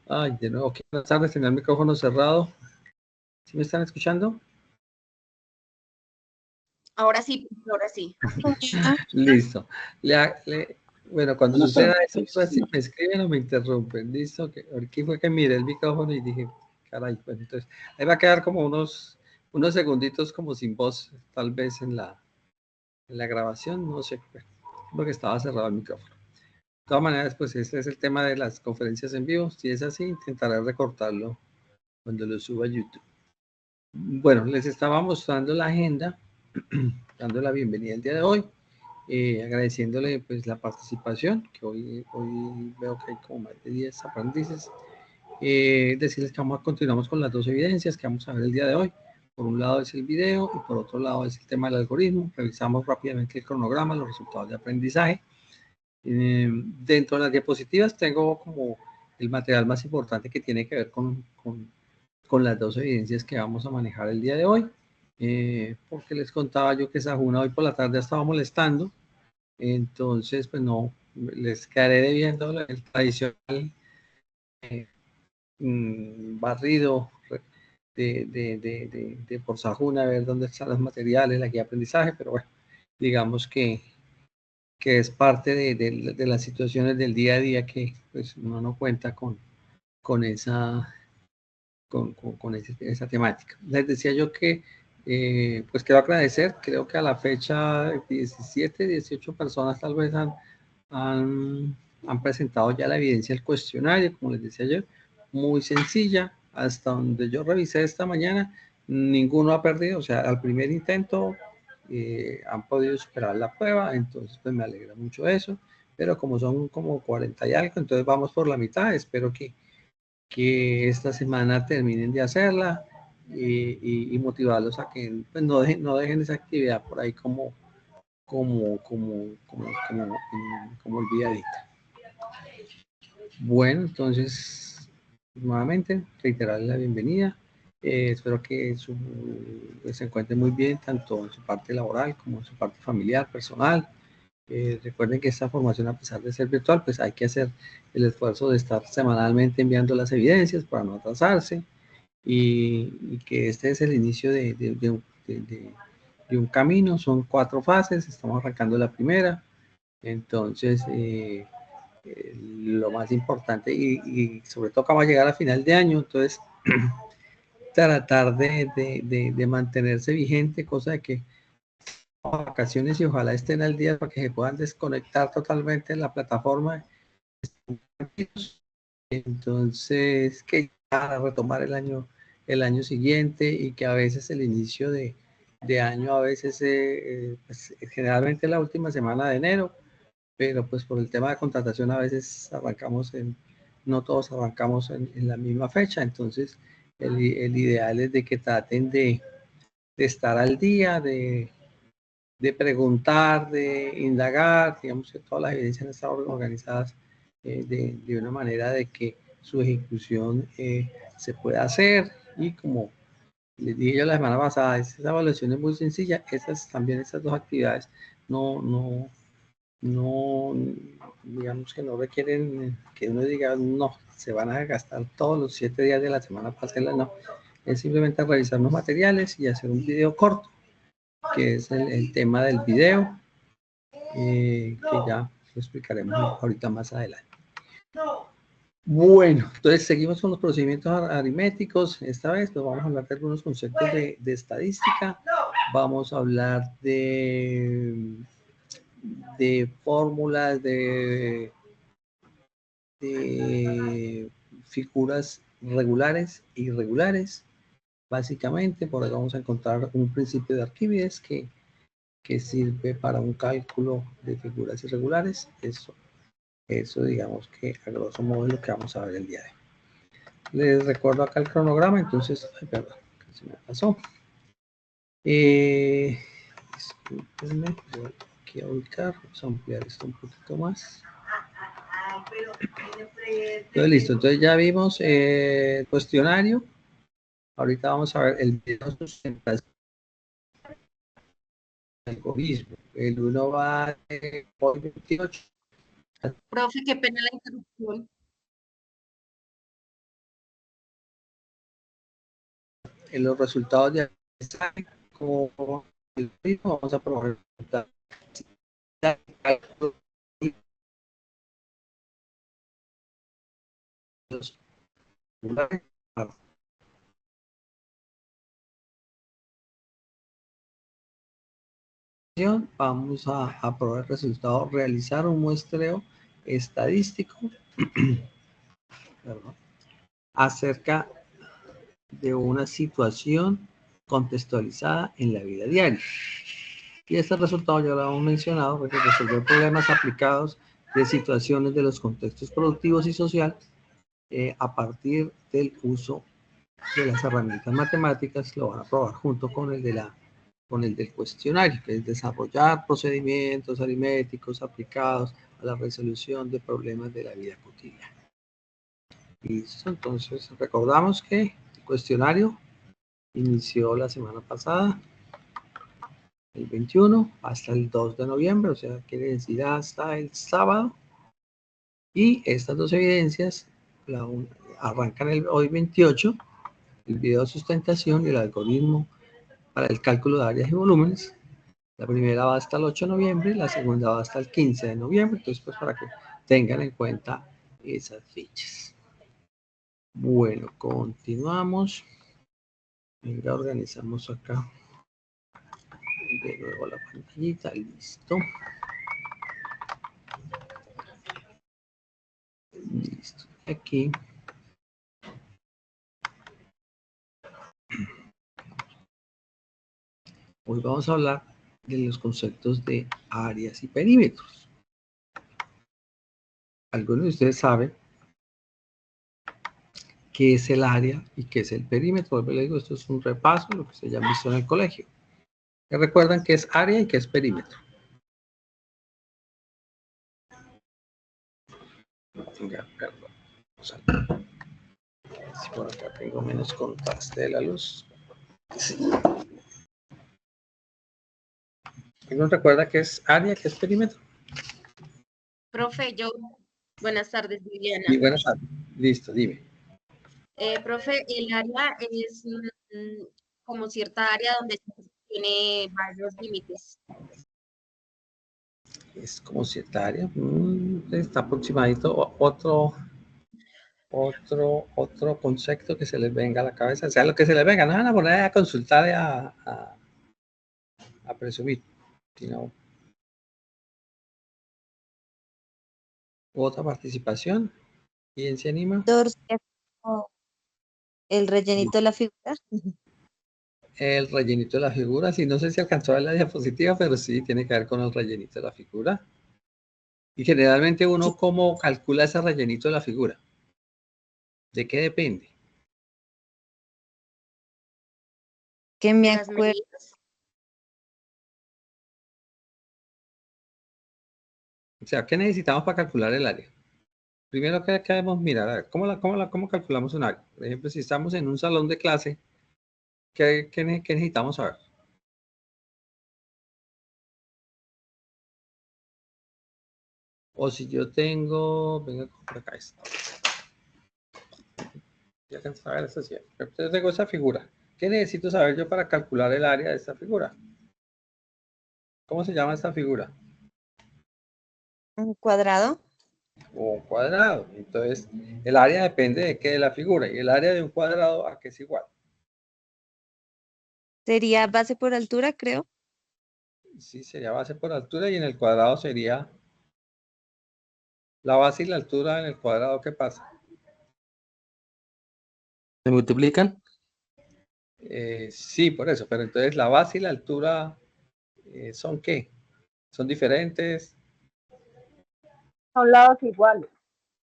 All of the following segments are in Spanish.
Ay, de nuevo, buenas tardes, tenía el micrófono cerrado. ¿Sí me están escuchando? Ahora sí, ahora sí. Listo. Bueno, cuando suceda eso, pues, si me escriben o me interrumpen, listo. Aquí fue que miré el micrófono y dije, caray, bueno, entonces, ahí va a quedar como unos segunditos como sin voz, tal vez en la grabación, no sé, porque estaba cerrado el micrófono. De todas maneras, pues este es el tema de las conferencias en vivo. Si es así, intentaré recortarlo cuando lo suba a YouTube. Bueno, les estaba mostrando la agenda, dando la bienvenida el día de hoy, agradeciéndole pues la participación, que hoy veo que hay como más de 10 aprendices. Decirles que continuamos con las dos evidencias que vamos a ver el día de hoy. Por un lado es el video y por otro lado es el tema del algoritmo. Revisamos rápidamente el cronograma, los resultados de aprendizaje. Dentro de las diapositivas tengo como el material más importante que tiene que ver con las dos evidencias que vamos a manejar el día de hoy, porque les contaba yo que Sajuna hoy por la tarde estaba molestando, entonces pues no, les quedaré debiendo el tradicional barrido de por Sajuna, a ver dónde están los materiales, la guía de aprendizaje, pero bueno, digamos que es parte de las situaciones del día a día que pues uno no cuenta con esa esa temática. Les decía yo que, pues quiero agradecer, creo que a la fecha 17, 18 personas tal vez han presentado ya la evidencia del cuestionario, como les decía ayer, muy sencilla, hasta donde yo revisé esta mañana, ninguno ha perdido, o sea, al primer intento han podido superar la prueba, entonces pues me alegra mucho eso, pero como son como 40 y algo, entonces vamos por la mitad, espero que esta semana terminen de hacerla y motivarlos a que pues, no dejen esa actividad por ahí como olvidadita. Bueno, entonces, nuevamente, reiterarles la bienvenida. Espero que se encuentren muy bien, tanto en su parte laboral como en su parte familiar, personal. Recuerden que esta formación, a pesar de ser virtual, pues hay que hacer el esfuerzo de estar semanalmente enviando las evidencias para no atrasarse y que este es el inicio de un camino. Son 4 fases, estamos arrancando la primera, entonces lo más importante y sobre todo acaba de llegar a final de año, entonces tratar de mantenerse vigente, cosa de que vacaciones y ojalá estén al día para que se puedan desconectar totalmente en la plataforma. Entonces, que ya retomar el año siguiente y que a veces el inicio de año, a veces pues, generalmente la última semana de enero, pero pues por el tema de contratación a veces no todos arrancamos en la misma fecha, entonces el ideal es de que traten de estar al día, de preguntar, de indagar, digamos que todas las evidencias han estado organizadas de una manera de que su ejecución se pueda hacer y como les dije yo la semana pasada, esa evaluación es muy sencilla, esas dos actividades no, digamos que no requieren que uno diga, no, se van a gastar todos los 7 días de la semana para hacerla, no, es simplemente revisar los materiales y hacer un video corto, que es el tema del video, que ya lo explicaremos ahorita más adelante. Bueno, entonces seguimos con los procedimientos aritméticos. Esta vez pues vamos a hablar de algunos conceptos de estadística. Vamos a hablar de fórmulas, de figuras regulares e irregulares. Básicamente, por ahí vamos a encontrar un principio de Arquímedes que sirve para un cálculo de figuras irregulares. Eso digamos que a grosso modo es lo que vamos a ver el día de hoy. Les recuerdo acá el cronograma, entonces, ay, perdón, se me pasó. Disculpenme, voy aquí a ubicar, vamos a ampliar esto un poquito más. Entonces, listo, entonces ya vimos el cuestionario. Ahorita vamos a ver el video sustentación del algoritmo. El 1 va de 28. Profe, qué pena la interrupción. en los resultados de como el mismo, vamos a probar el resultado. Vamos a probar el resultado, realizar un muestreo estadístico acerca de una situación contextualizada en la vida diaria. Y este resultado ya lo hemos mencionado, porque resolver problemas aplicados de situaciones de los contextos productivos y social a partir del uso de las herramientas matemáticas, lo van a probar junto con el del cuestionario, que es desarrollar procedimientos aritméticos aplicados a la resolución de problemas de la vida cotidiana. Listo, entonces recordamos que el cuestionario inició la semana pasada, el 21, hasta el 2 de noviembre, o sea, quiere decir hasta el sábado. Y estas dos evidencias arrancan hoy 28, el video de sustentación y el algoritmo para el cálculo de áreas y volúmenes. La primera va hasta el 8 de noviembre, la segunda va hasta el 15 de noviembre, entonces pues para que tengan en cuenta esas fechas. Bueno, continuamos. Venga, organizamos acá de nuevo la pantallita, listo. Listo, aquí. Hoy vamos a hablar de los conceptos de áreas y perímetros. Algunos de ustedes saben qué es el área y qué es el perímetro. Les digo, esto es un repaso de lo que se ya han visto en el colegio. ¿Recuerdan qué es área y qué es perímetro? Ya, perdón. Si por acá tengo menos contraste de la luz. Sí. ¿Alguien recuerda qué es área, qué es perímetro? Profe, buenas tardes, Viviana. Y buenas tardes. Listo, dime. Profe, el área es como cierta área donde tiene varios límites. Es como cierta área. Está aproximadito otro concepto que se les venga a la cabeza. O sea, lo que se les venga. No van a poner a consultar a presumir, sino otra participación. ¿Quién se anima? El rellenito de la figura. El rellenito de la figura, sí, no sé si alcanzó a ver la diapositiva, pero sí, tiene que ver con el rellenito de la figura. Y generalmente uno, ¿cómo calcula ese rellenito de la figura? ¿De qué depende? Que me acuerdo. O sea, ¿qué necesitamos para calcular el área? Primero que debemos mirar, a ver, ¿cómo calculamos un área? Por ejemplo, si estamos en un salón de clase, ¿qué necesitamos saber? O si yo tengo, venga, por acá está. Ya que saber eso sí. Entonces tengo esa figura. ¿Qué necesito saber yo para calcular el área de esta figura? ¿Cómo se llama esta figura? Un cuadrado. O un cuadrado. Entonces, el área depende de qué de la figura. Y el área de un cuadrado, ¿a qué es igual? Sería base por altura, creo. Sí, sería base por altura y en el cuadrado sería la base y la altura en el cuadrado. ¿Qué pasa? ¿Se multiplican? Sí, por eso. Pero entonces la base y la altura ¿son qué? ¿Son diferentes? Son lados iguales.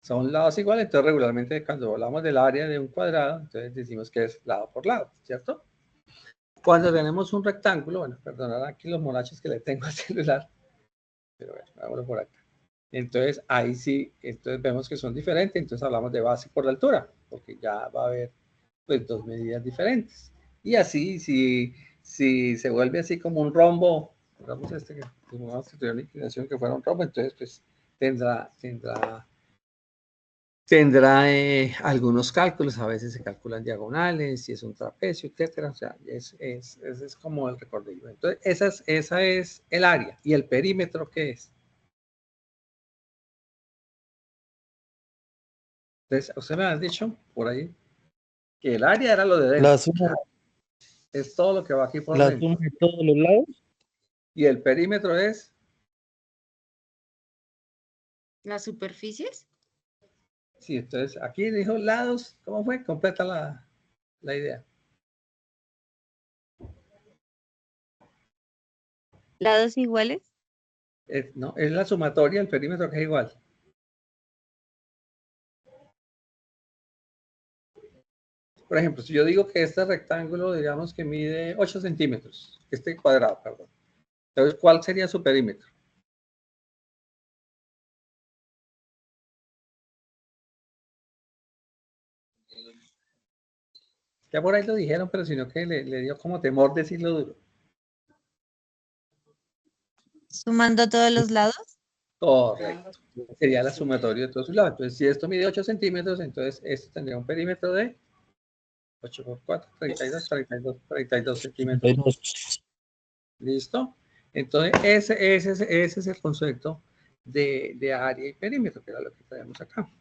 Son lados iguales. Entonces regularmente cuando hablamos del área de un cuadrado, entonces decimos que es lado por lado, ¿cierto? Cuando tenemos un rectángulo, bueno, perdonad aquí los monachos que le tengo al celular, pero bueno, vámonos por acá. Entonces, ahí sí, entonces vemos que son diferentes, entonces hablamos de base por la altura, porque ya va a haber pues dos medidas diferentes. Y así, si se vuelve así como un rombo, digamos que tuvimos una inclinación que fuera un rombo, entonces pues tendrá tendrá algunos cálculos, a veces se calculan diagonales, si es un trapecio, etcétera. O sea, ese es como el recorrido. Entonces, esa es el área. ¿Y el perímetro qué es? Entonces, usted me ha dicho por ahí que el área era lo de dentro. La suma, Es todo lo que va aquí por la dentro. suma de todos los lados. Y el perímetro es... ¿Las superficies? Sí, entonces aquí dijo lados. ¿Cómo fue? Completa la idea. ¿Lados iguales? No, es la sumatoria, el perímetro que es igual. Por ejemplo, si yo digo que este rectángulo, digamos que mide 8 centímetros, este cuadrado, perdón. Entonces, ¿cuál sería su perímetro? Ya por ahí lo dijeron, pero sino que le dio como temor decirlo duro. ¿Sumando todos los lados? Correcto. Sería la sumatoria de todos sus lados. Entonces, si esto mide 8 centímetros, entonces esto tendría un perímetro de 8 por 4, 32 centímetros. 32. ¿Listo? Entonces, ese es el concepto de área y perímetro, que era lo que traíamos acá.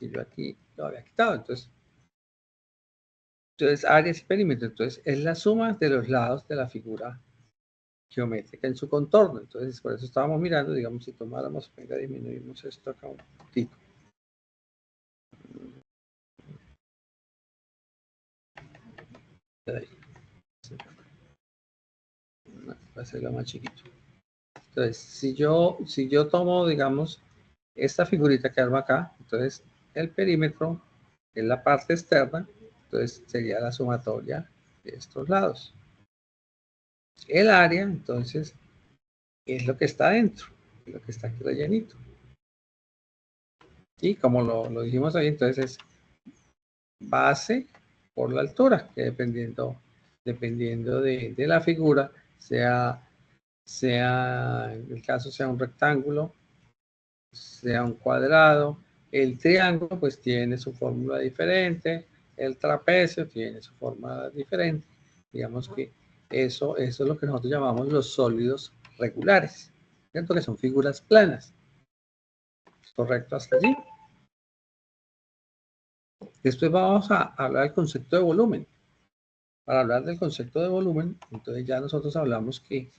Y yo aquí lo había quitado. Entonces, áreas y perímetro. Entonces, es la suma de los lados de la figura geométrica en su contorno. Entonces, por eso estábamos mirando, digamos, si tomáramos, venga, disminuimos esto acá un poquito. Va a hacerlo más chiquito. Entonces, si yo tomo, digamos, esta figurita que arma acá, entonces el perímetro es la parte externa, entonces sería la sumatoria de estos lados. El área, entonces, es lo que está dentro, es lo que está aquí rellenito. Y como lo dijimos ahí, entonces es base por la altura, que dependiendo de la figura, sea en el caso sea un rectángulo, sea un cuadrado, el triángulo pues tiene su fórmula diferente, el trapecio tiene su forma diferente. Digamos que eso es lo que nosotros llamamos los sólidos regulares, ¿cierto? Que son figuras planas. ¿Correcto hasta allí? Después vamos a hablar del concepto de volumen. Para hablar del concepto de volumen, entonces ya nosotros hablamos que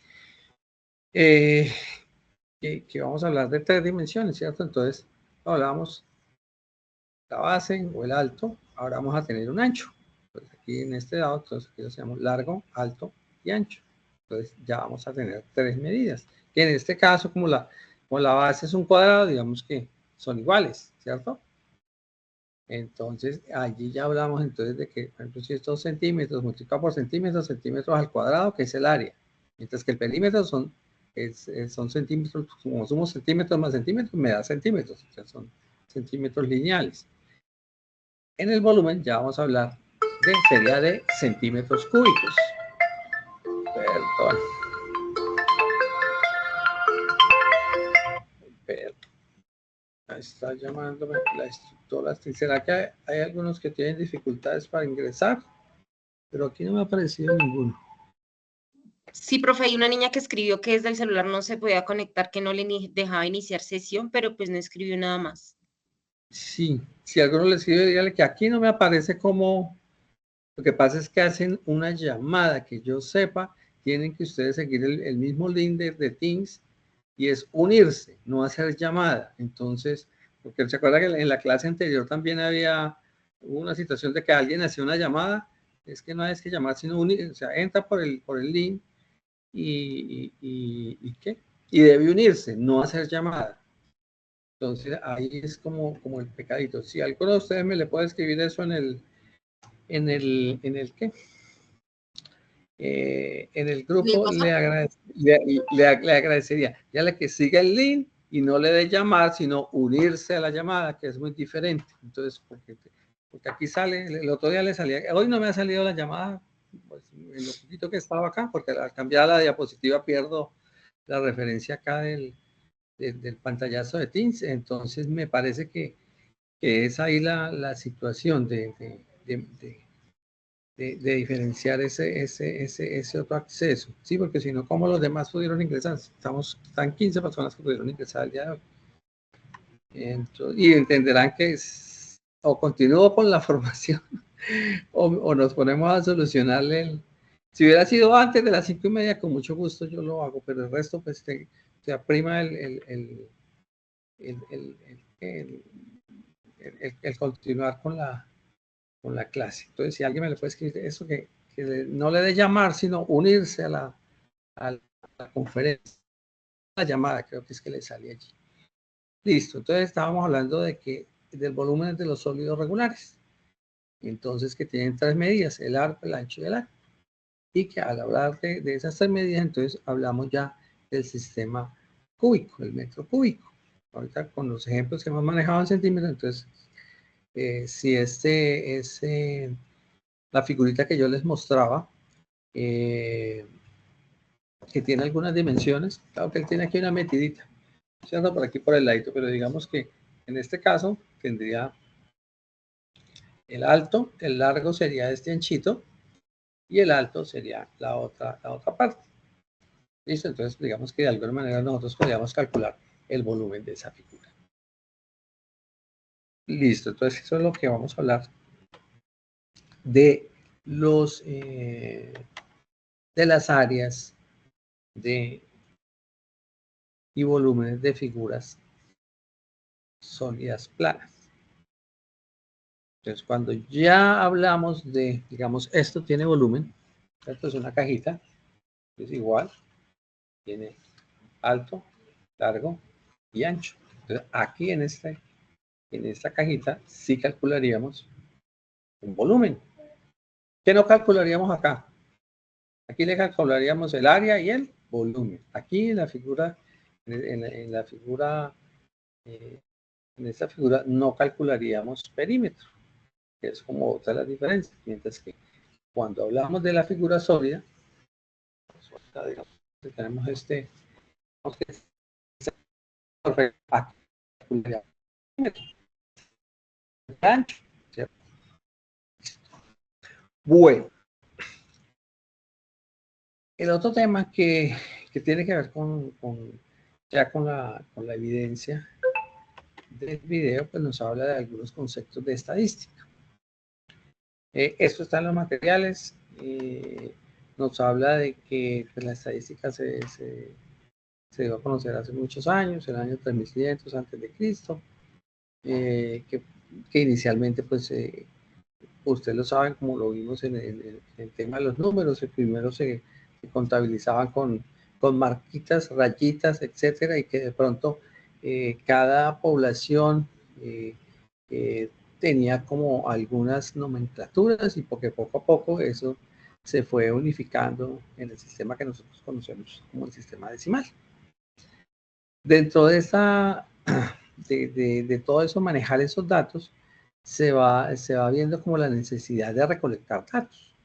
vamos a hablar de 3 dimensiones, ¿cierto? Entonces hablamos la base o el alto, ahora vamos a tener un ancho. Entonces aquí en este lado, entonces aquí lo llamamos largo, alto y ancho. Entonces ya vamos a tener 3 medidas, que en este caso como la base es un cuadrado, digamos que son iguales, ¿cierto? Entonces, allí ya hablamos entonces de que, por ejemplo, si estos centímetros multiplicado por centímetros, centímetros al cuadrado, que es el área. Mientras que el perímetro son centímetros, como somos centímetros más centímetros, me da centímetros, o sea, son centímetros lineales. En el volumen ya vamos a hablar sería de centímetros cúbicos. Perdón. Está llamándome la instructora. ¿Será que hay algunos que tienen dificultades para ingresar? Pero aquí no me ha aparecido ninguno. Sí, profe, hay una niña que escribió que desde el celular no se podía conectar, que no le dejaba iniciar sesión, pero pues no escribió nada más. Sí, si alguno le escribe, dígale que aquí no me aparece como... Lo que pasa es que hacen una llamada, que yo sepa, tienen que ustedes seguir el mismo link de Teams y es unirse, no hacer llamada. Entonces, porque se acuerda que en la clase anterior también hubo una situación de que alguien hacía una llamada, es que no hay que llamar, sino unir, o sea, entra por el link y ¿qué? Y debe unirse, no hacer llamada. Entonces ahí es como el pecadito. Si alguno de ustedes me le puede escribir eso en el ¿qué? En el grupo le agradecería. Ya le que siga el link y no le dé llamar, sino unirse a la llamada, que es muy diferente. Entonces, porque aquí sale, el otro día le salía, hoy no me ha salido la llamada, pues en lo poquito que estaba acá, porque al cambiar la diapositiva pierdo la referencia acá del pantallazo de Teams. Entonces me parece que que es ahí la situación de diferenciar ese otro acceso, ¿sí? Porque si no, ¿cómo los demás pudieron ingresar? Están 15 personas que pudieron ingresar el día de hoy. Entonces, y entenderán que o continúo con la formación o nos ponemos a solucionarle. Si hubiera sido antes de las 5:30, con mucho gusto yo lo hago, pero el resto pues se aprima el continuar con la clase. Entonces, si alguien me le puede escribir eso, que no le dé llamar, sino unirse a la conferencia, la llamada, creo que es que le sale allí. Listo, entonces estábamos hablando del volumen de los sólidos regulares. Entonces, que tienen 3 medidas, el arco, el ancho y el largo. Y que al hablar de esas 3 medidas, entonces hablamos ya del sistema cúbico, el metro cúbico. Ahorita con los ejemplos que hemos manejado en centímetros, entonces, si es la figurita que yo les mostraba, que tiene algunas dimensiones, claro que él tiene aquí una metidita, ¿cierto? Por aquí por el ladito, pero digamos que en este caso tendría el alto, el largo sería este anchito y el alto sería la otra parte. ¿Listo? Entonces digamos que de alguna manera nosotros podríamos calcular el volumen de esa figura. Listo, entonces eso es lo que vamos a hablar de las áreas y volúmenes de figuras sólidas planas. Entonces, cuando ya hablamos de, digamos, esto tiene volumen, esto es una cajita, es igual, tiene alto, largo y ancho. Entonces, aquí en esta cajita sí calcularíamos un volumen. ¿Qué no calcularíamos acá? Aquí le calcularíamos el área y el volumen. Aquí en la figura, en esta figura no calcularíamos perímetro, que es como otra de las diferencias. Mientras que cuando hablamos de la figura sólida, pues, digamos que tenemos ancho, ¿cierto? Bueno, el otro tema que tiene que ver con la evidencia del video, pues nos habla de algunos conceptos de estadística. Esto está en los materiales. Nos habla de que pues, la estadística se dio a conocer hace muchos años, en el año 3500 antes de Cristo, que inicialmente pues ustedes lo saben, como lo vimos en el tema de los números, el primero se contabilizaban con marquitas, rayitas, etcétera, y que de pronto cada población tenía como algunas nomenclaturas y porque poco a poco eso se fue unificando en el sistema que nosotros conocemos como el sistema decimal. Dentro de de todo eso, manejar esos datos, se va viendo como la necesidad de recolectar datos.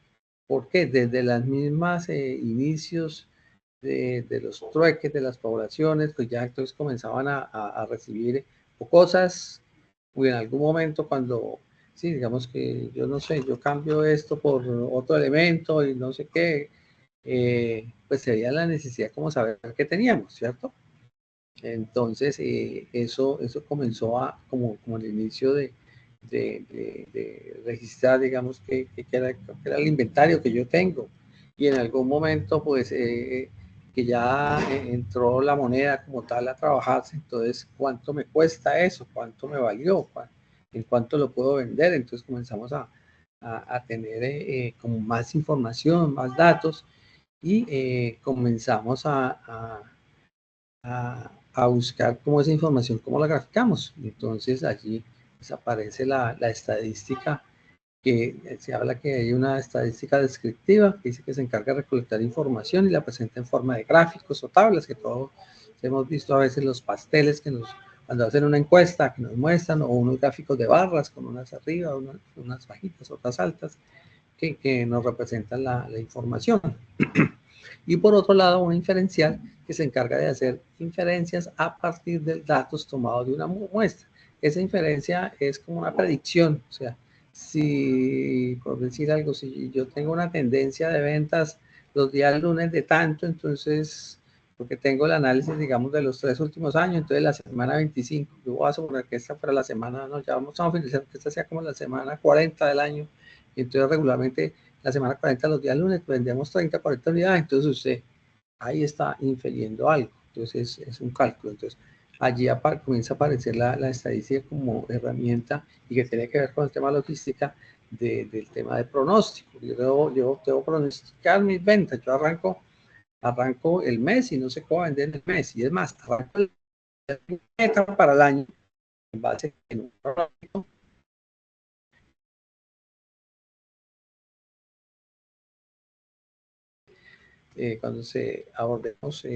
Porque desde las mismas inicios de los trueques de las poblaciones, pues ya entonces comenzaban a recibir cosas, o en algún momento cuando, sí, digamos que yo no sé, yo cambio esto por otro elemento y no sé qué, pues sería la necesidad como saber qué teníamos, ¿cierto? Entonces, eso comenzó como el inicio de registrar, digamos, que era el inventario que yo tengo. Y en algún momento, pues, que ya entró la moneda como tal a trabajarse, entonces, ¿cuánto me cuesta eso? ¿Cuánto me valió? ¿En cuánto lo puedo vender? Entonces comenzamos a tener como más información, más datos, y comenzamos a buscar como esa información, cómo la graficamos. Entonces allí pues, aparece la estadística, que se habla que hay una estadística descriptiva que dice que se encarga de recolectar información y la presenta en forma de gráficos o tablas, que todos hemos visto a veces los pasteles cuando hacen una encuesta que nos muestran, o unos gráficos de barras con unas arriba, unas bajitas, otras altas, que nos representan la información. Y por otro lado, una inferencial que se encarga de hacer inferencias a partir de datos tomados de una muestra. esa inferencia es como una predicción, o sea, si, por decir algo, si yo tengo una tendencia de ventas los días lunes de tanto, entonces, porque tengo el análisis, digamos, de los 3 últimos años, entonces la semana 25, yo voy a suponer que esta fuera la semana, no, ya vamos a finalizar, que esta sea como la semana 40 del año, y entonces regularmente la semana 40 los días lunes pues, vendemos 30, 40 unidades, entonces usted ahí está infiriendo algo, entonces es un cálculo, entonces allí comienza a aparecer la estadística como herramienta y que tiene que ver con el tema logística del tema de pronóstico. Yo debo pronosticar mis ventas, yo arranco el mes y no sé cómo vender el mes, y es más, arranco el meta para el año en base en un pronóstico. Cuando abordemos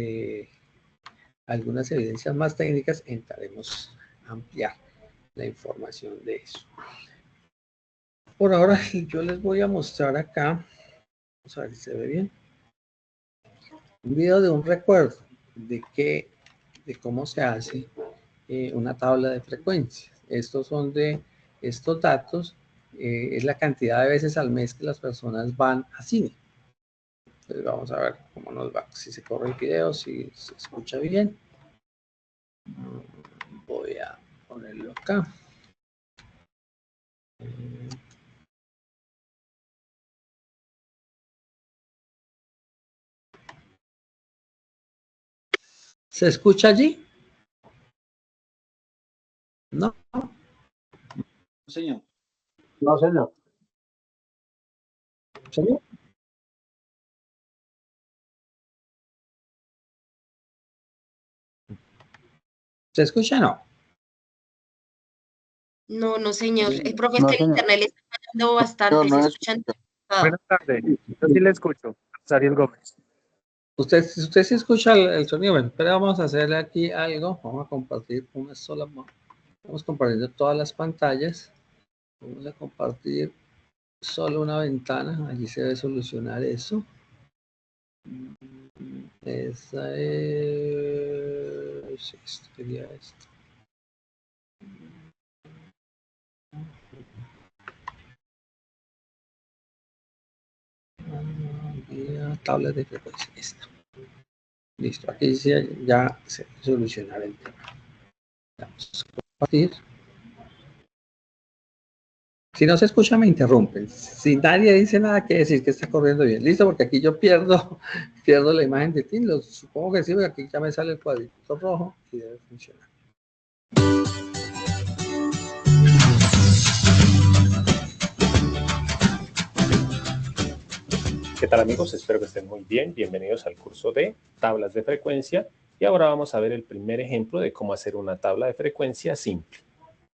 algunas evidencias más técnicas, entraremos a ampliar la información de eso. Por ahora yo les voy a mostrar acá, vamos a ver si se ve bien, un video de un recuerdo de cómo se hace una tabla de frecuencias. Estos datos, es la cantidad de veces al mes que las personas van a cine. Entonces vamos a ver cómo nos va, si se corre el video, si se escucha bien. Voy a ponerlo acá. ¿Se escucha allí? No. Señor. No, señor. ¿Señor? ¿Se escucha o no? No, no, señor. El profe, No, es que el señor. internet le está fallando bastante, se escuchan. Buenas tardes, yo sí le escucho. Sariel Gómez. Usted sí escucha el sonido. Bueno, pero vamos a hacerle aquí algo. Vamos a compartir una sola. Vamos compartiendo todas las pantallas. Vamos a compartir solo una ventana. Allí se debe solucionar eso. Esa es. Esto quería esto. Tablas de frecuencia. Esta. Listo. Aquí ya se solucionará el tema. Vamos a compartir. Si no se escucha, me interrumpen. Si nadie dice nada, quiere decir que está corriendo bien. Listo, porque aquí yo pierdo la imagen de Teams. Supongo que sí, porque aquí ya me sale el cuadrito rojo y debe funcionar. ¿Qué tal, amigos? Espero que estén muy bien. Bienvenidos al curso de tablas de frecuencia. Y ahora vamos a ver el primer ejemplo de cómo hacer una tabla de frecuencia simple.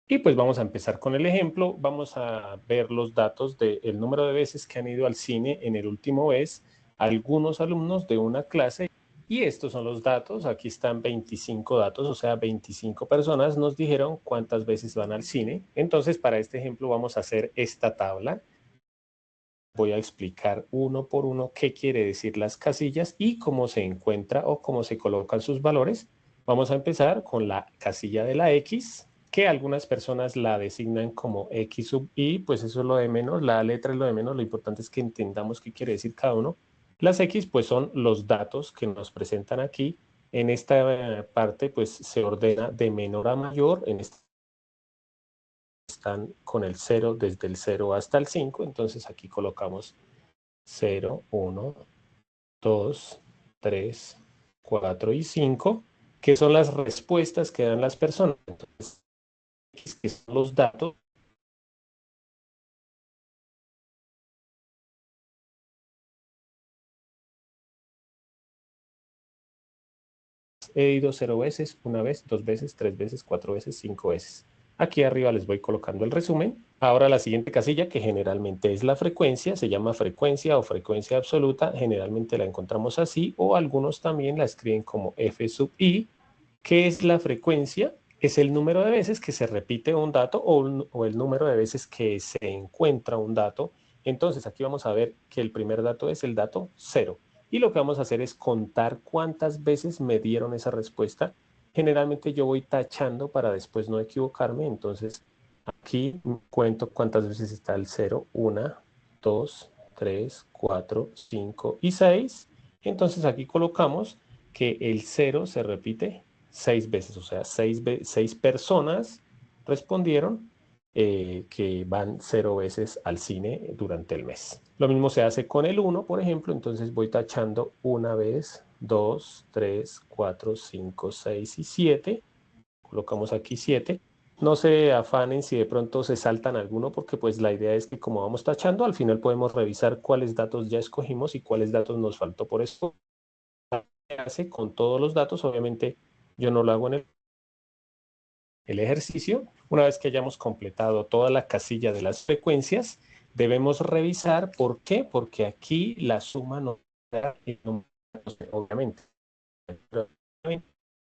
Y pues vamos a empezar con el ejemplo. Vamos a ver los datos del número de veces que han ido al cine en el último mes algunos alumnos de una clase. Y estos son los datos. Aquí están 25 datos, o sea, 25 personas nos dijeron cuántas veces van al cine. Entonces, para este ejemplo vamos a hacer esta tabla. Voy a explicar uno por uno qué quiere decir las casillas y cómo se encuentra o cómo se colocan sus valores. Vamos a empezar con la casilla de la X, que algunas personas la designan como X sub I, pues eso es lo de menos, la letra es lo de menos, lo importante es que entendamos qué quiere decir cada uno. Las X pues son los datos que nos presentan aquí. En esta parte pues se ordena de menor a mayor, en esta están con el 0 desde el 0 hasta el 5, entonces aquí colocamos 0, 1, 2, 3, 4 y 5, que son las respuestas que dan las personas. Entonces, que son los datos. He ido 0 veces, 1 vez, 2 veces, 3 veces, 4 veces, 5 veces. Aquí arriba les voy colocando el resumen. Ahora la siguiente casilla, que generalmente es la frecuencia, se llama frecuencia o frecuencia absoluta. Generalmente la encontramos así, o algunos también la escriben como F sub I. ¿Qué es la frecuencia? Es el número de veces que se repite un dato o el número de veces que se encuentra un dato. Entonces aquí vamos a ver que el primer dato es el dato 0. Y lo que vamos a hacer es contar cuántas veces me dieron esa respuesta. generalmente yo voy tachando para después no equivocarme. Entonces aquí cuento cuántas veces está el 0. 1, 2, 3, 4, 5 y 6. Entonces aquí colocamos que el 0 se repite 6 veces, o sea, 6 personas respondieron que van 0 veces al cine durante el mes. Lo mismo se hace con el 1, por ejemplo. Entonces voy tachando 1 vez, 2, 3, 4, 5, 6 y 7. Colocamos aquí 7. No se afanen si de pronto se saltan alguno, porque pues la idea es que como vamos tachando, al final podemos revisar cuáles datos ya escogimos y cuáles datos nos faltó. Por eso se hace con todos los datos. Obviamente yo no lo hago en el ejercicio. Una vez que hayamos completado toda la casilla de las frecuencias, debemos revisar. ¿Por qué? Porque aquí la suma no da el número, obviamente.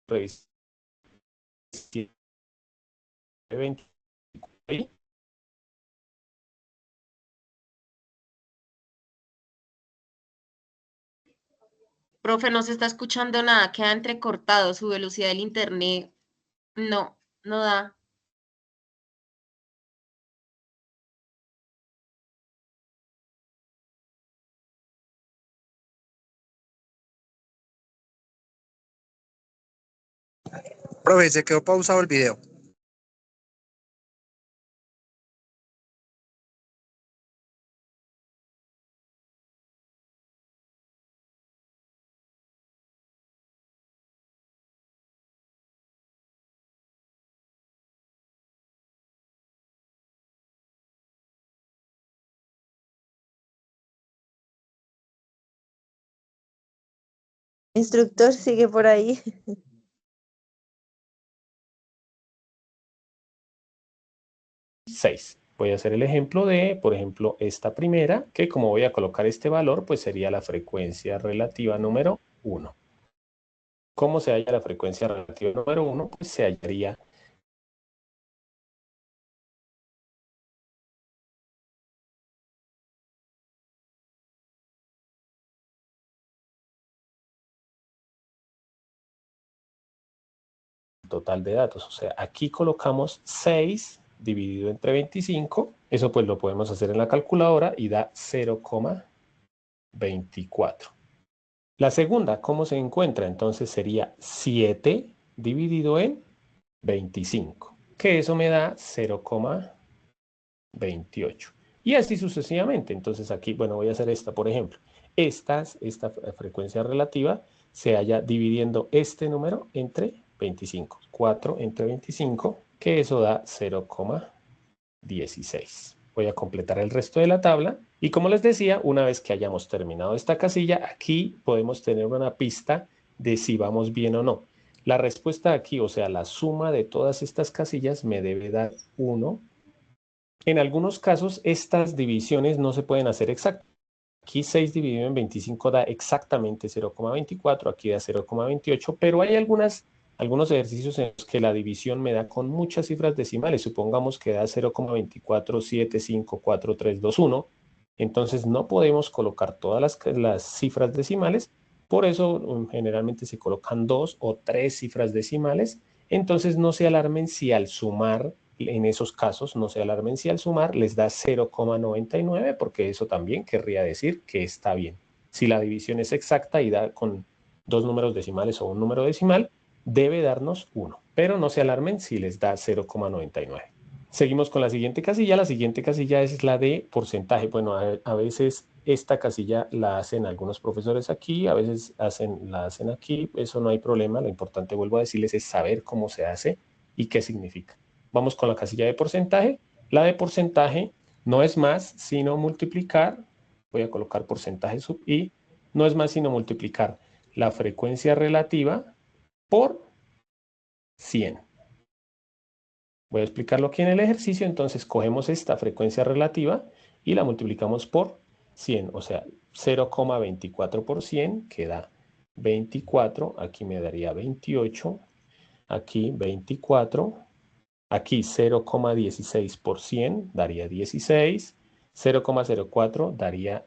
Revisar 20. Profe, no se está escuchando nada, queda entrecortado, su velocidad del internet no da. Profe, se quedó pausado el video. Instructor sigue por ahí. 6. Voy a hacer el ejemplo de, por ejemplo, esta primera, que como voy a colocar este valor, pues sería la frecuencia relativa número 1. ¿Cómo se halla la frecuencia relativa número 1? Pues se hallaría total de datos. O sea, aquí colocamos 6 dividido entre 25. Eso pues lo podemos hacer en la calculadora y da 0,24. La segunda, ¿cómo se encuentra? Entonces sería 7 dividido en 25, que eso me da 0,28. Y así sucesivamente. Entonces aquí, bueno, voy a hacer esta, por ejemplo. Esta frecuencia relativa se halla dividiendo este número entre 25. 4 entre 25, que eso da 0,16. Voy a completar el resto de la tabla. Y como les decía, una vez que hayamos terminado esta casilla, aquí podemos tener una pista de si vamos bien o no. La respuesta aquí, o sea, la suma de todas estas casillas me debe dar 1. En algunos casos, estas divisiones no se pueden hacer exactas. Aquí 6 dividido en 25 da exactamente 0,24, aquí da 0,28, pero hay algunos ejercicios en los que la división me da con muchas cifras decimales. Supongamos que da 0,24754321. Entonces no podemos colocar todas las cifras decimales. Por eso generalmente se colocan 2 o 3 cifras decimales. Entonces no se alarmen si al sumar, en esos casos, no se alarmen si al sumar les da 0,99, porque eso también querría decir que está bien. Si la división es exacta y da con 2 números decimales o un número decimal, debe darnos 1. Pero no se alarmen si les da 0,99. Seguimos con la siguiente casilla. La siguiente casilla es la de porcentaje. Bueno, a veces esta casilla la hacen algunos profesores aquí, a veces la hacen aquí. Eso no hay problema. Lo importante, vuelvo a decirles, es saber cómo se hace y qué significa. Vamos con la casilla de porcentaje. La de porcentaje no es más sino multiplicar, voy a colocar porcentaje sub i, no es más sino multiplicar la frecuencia relativa por 100. Voy a explicarlo aquí en el ejercicio. Entonces cogemos esta frecuencia relativa y la multiplicamos por 100, o sea, 0,24 por 100, que da 24, aquí me daría 28, aquí 24, aquí 0,16 por 100 daría 16, 0,04 daría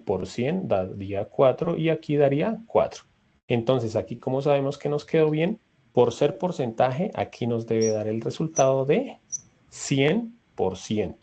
por 100 daría 4 y aquí daría 4. Entonces aquí, ¿cómo sabemos que nos quedó bien? Por ser porcentaje, aquí nos debe dar el resultado de 100%.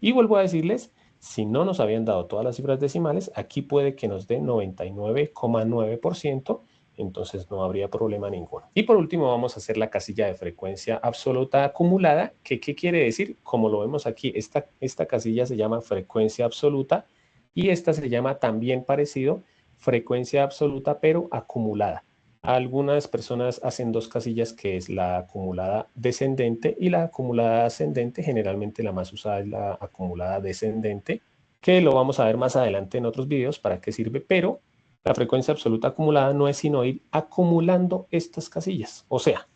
Y vuelvo a decirles, si no nos habían dado todas las cifras decimales, aquí puede que nos dé 99,9%, entonces no habría problema ninguno. Y por último vamos a hacer la casilla de frecuencia absoluta acumulada, que ¿qué quiere decir? Como lo vemos aquí, esta casilla se llama frecuencia absoluta y esta se llama también parecido frecuencia absoluta pero acumulada. Algunas personas hacen dos casillas, que es la acumulada descendente y la acumulada ascendente. Generalmente la más usada es la acumulada descendente, que lo vamos a ver más adelante en otros videos para qué sirve, pero la frecuencia absoluta acumulada no es sino ir acumulando estas casillas. O sea,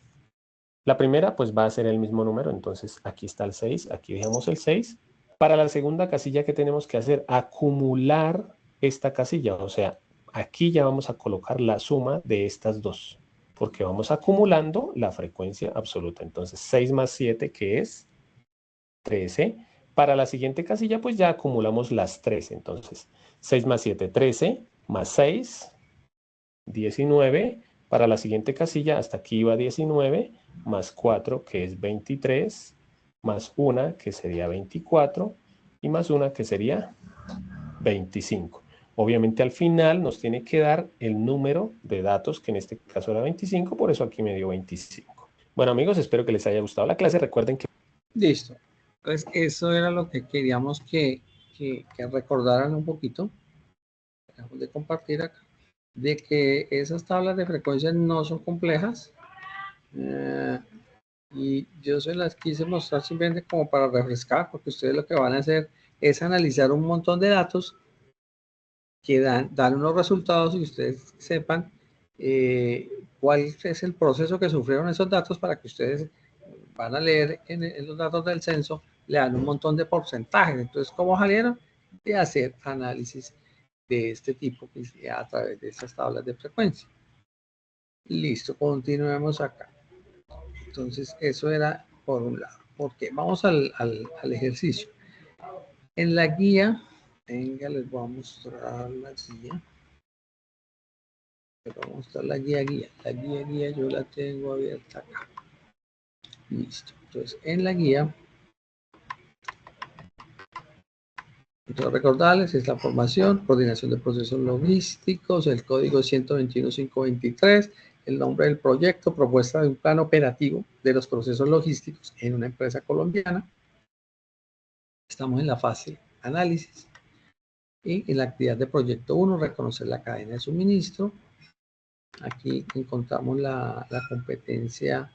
la primera pues va a ser el mismo número, entonces aquí está el 6, aquí dejamos el 6. Para la segunda casilla, ¿qué tenemos que hacer? Acumular esta casilla, o sea, aquí ya vamos a colocar la suma de estas dos, porque vamos acumulando la frecuencia absoluta. Entonces 6 más 7, que es 13. Para la siguiente casilla, pues ya acumulamos las 3. Entonces 6 más 7, 13, más 6, 19. Para la siguiente casilla, hasta aquí va 19, más 4, que es 23, más 1, que sería 24, y más 1, que sería 25. Obviamente al final nos tiene que dar el número de datos, que en este caso era 25, por eso aquí me dio 25. Bueno amigos, espero que les haya gustado la clase. Recuerden que... Listo. Entonces eso era lo que queríamos que recordaran un poquito. Dejamos de compartir acá. De que esas tablas de frecuencia no son complejas. Y yo se las quise mostrar simplemente como para refrescar, porque ustedes lo que van a hacer es analizar un montón de datos que dan unos resultados y ustedes sepan cuál es el proceso que sufrieron esos datos, para que ustedes van a leer en los datos del censo, le dan un montón de porcentajes. Entonces, ¿cómo salieron? De hacer análisis de este tipo a través de estas tablas de frecuencia. Listo, continuemos acá. Entonces, eso era por un lado. Porque vamos al ejercicio. En la guía, venga, les voy a mostrar la guía. Les voy a mostrar la guía. La guía yo la tengo abierta acá. Listo. Entonces, en la guía, entonces recordarles, es la formación, coordinación de procesos logísticos, el código 121.523, el nombre del proyecto, propuesta de un plan operativo de los procesos logísticos en una empresa colombiana. Estamos en la fase análisis. Y en la actividad de proyecto 1, reconocer la cadena de suministro. Aquí encontramos la competencia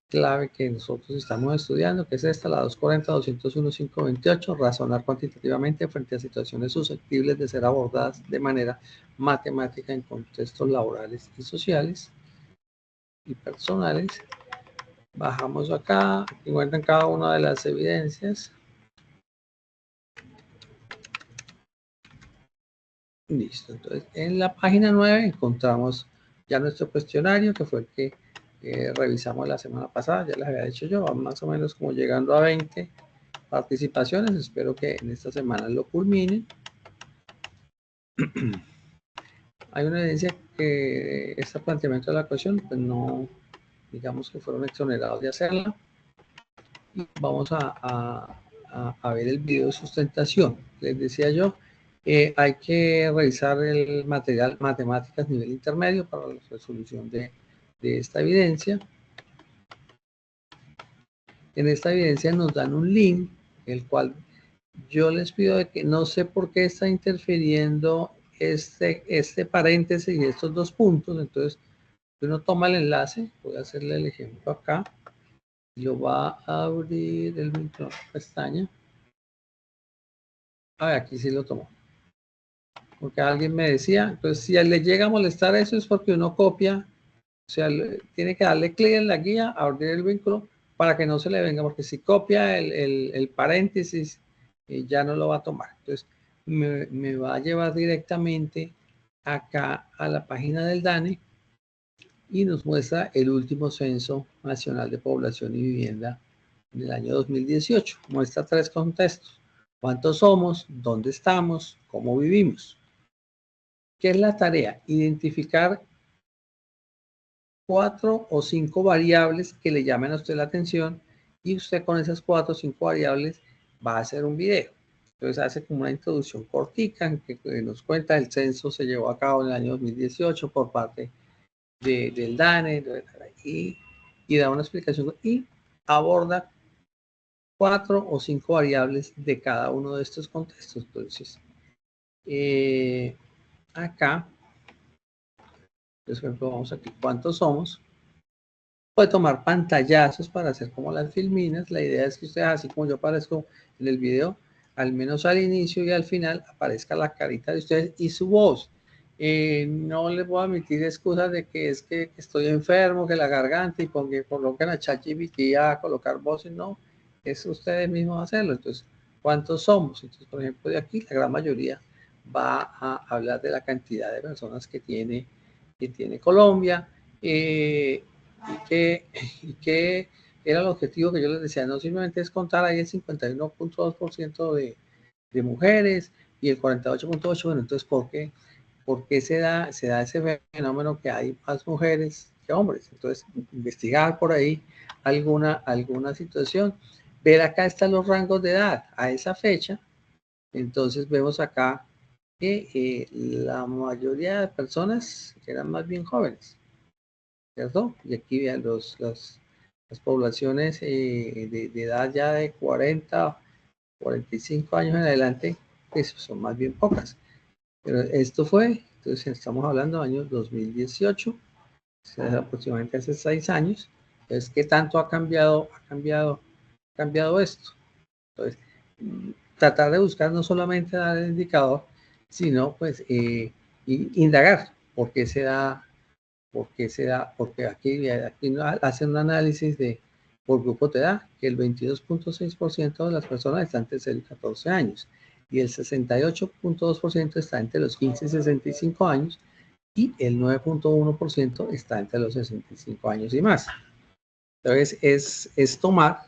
clave que nosotros estamos estudiando, que es esta, la 240.201.528, razonar cuantitativamente frente a situaciones susceptibles de ser abordadas de manera matemática en contextos laborales y sociales y personales. Bajamos acá, encuentran cada una de las evidencias. Listo, entonces en la página 9 encontramos ya nuestro cuestionario, que fue el que revisamos la semana pasada. Ya les había dicho yo, vamos más o menos como llegando a 20 participaciones. Espero que en esta semana lo culminen. Hay una evidencia que este planteamiento de la ecuación, pues no, digamos que fueron exonerados de hacerla. Y vamos a ver el video de sustentación. Les decía yo, hay que revisar el material matemáticas nivel intermedio para la resolución de esta evidencia. En esta evidencia nos dan un link, el cual yo les pido de que no sé por qué está interfiriendo este paréntesis y estos dos puntos. Entonces, uno toma el enlace, voy a hacerle el ejemplo acá, y lo va a abrir el mismo pestaña. Aquí sí lo tomó. Porque alguien me decía, entonces si le llega a molestar eso es porque uno copia, o sea, tiene que darle clic en la guía, abrir el vínculo para que no se le venga, porque si copia el paréntesis, ya no lo va a tomar. Entonces me va a llevar directamente acá a la página del DANE y nos muestra el último censo nacional de población y vivienda en el año 2018. Muestra 3 contextos: cuántos somos, dónde estamos, cómo vivimos. ¿Qué es la tarea? Identificar 4 o 5 variables que le llamen a usted la atención y usted con esas 4 o 5 variables va a hacer un video. Entonces hace como una introducción cortica que nos cuenta el censo se llevó a cabo en el año 2018 por parte del DANE y da una explicación y aborda 4 o 5 variables de cada uno de estos contextos. Entonces, acá, por ejemplo, vamos aquí, ¿cuántos somos? Puede tomar pantallazos para hacer como las filminas. La idea es que ustedes, así como yo aparezco en el video, al menos al inicio y al final aparezca la carita de ustedes y su voz. No les voy a admitir excusas de que es que estoy enfermo, que la garganta y porque coloquen a ChatGPT a colocar voces. No, es ustedes mismos hacerlo. Entonces, ¿cuántos somos? Entonces, por ejemplo, de aquí la gran mayoría va a hablar de la cantidad de personas que tiene Colombia. Y que era el objetivo que yo les decía, no simplemente es contar ahí el 51.2% de mujeres y el 48.8%, bueno, entonces ¿por qué se da ese fenómeno que hay más mujeres que hombres? Entonces, investigar por ahí alguna situación, ver acá están los rangos de edad a esa fecha, entonces vemos acá que la mayoría de personas eran más bien jóvenes, ¿cierto? Y aquí vean las poblaciones de edad ya de 40, 45 años en adelante, pues son más bien pocas. Pero esto fue, entonces estamos hablando de años 2018, aproximadamente hace 6 años. Entonces, ¿qué tanto ha cambiado esto? Entonces, tratar de buscar no solamente dar el indicador, sino pues indagar por qué se da, porque aquí hacen un análisis por grupo de edad, que el 22.6% de las personas están entre 0 y 14 años y el 68.2% está entre los 15 y 65 años y el 9.1% está entre los 65 años y más. Entonces es tomar,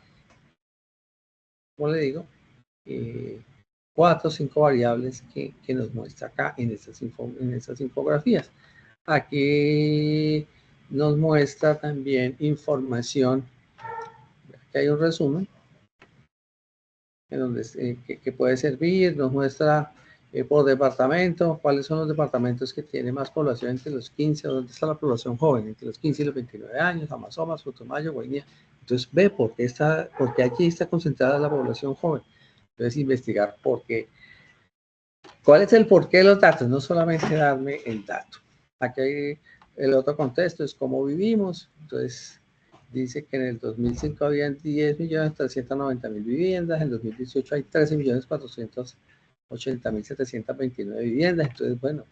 como le digo, 4 o 5 variables que nos muestra acá en estas infografías. Aquí nos muestra también información, aquí hay un resumen en donde, que puede servir, nos muestra por departamento, cuáles son los departamentos que tienen más población entre los 15, o dónde está la población joven, entre los 15 y los 29 años, Amazonas, Putumayo, Guainía. Entonces ve por qué aquí está concentrada la población joven. Entonces investigar por qué. ¿Cuál es el porqué de los datos? No solamente darme el dato. Aquí hay el otro contexto, es cómo vivimos. Entonces, dice que en el 2005 había 10.390.000 viviendas, en el 2018 hay 13.480.729 viviendas. Entonces, bueno,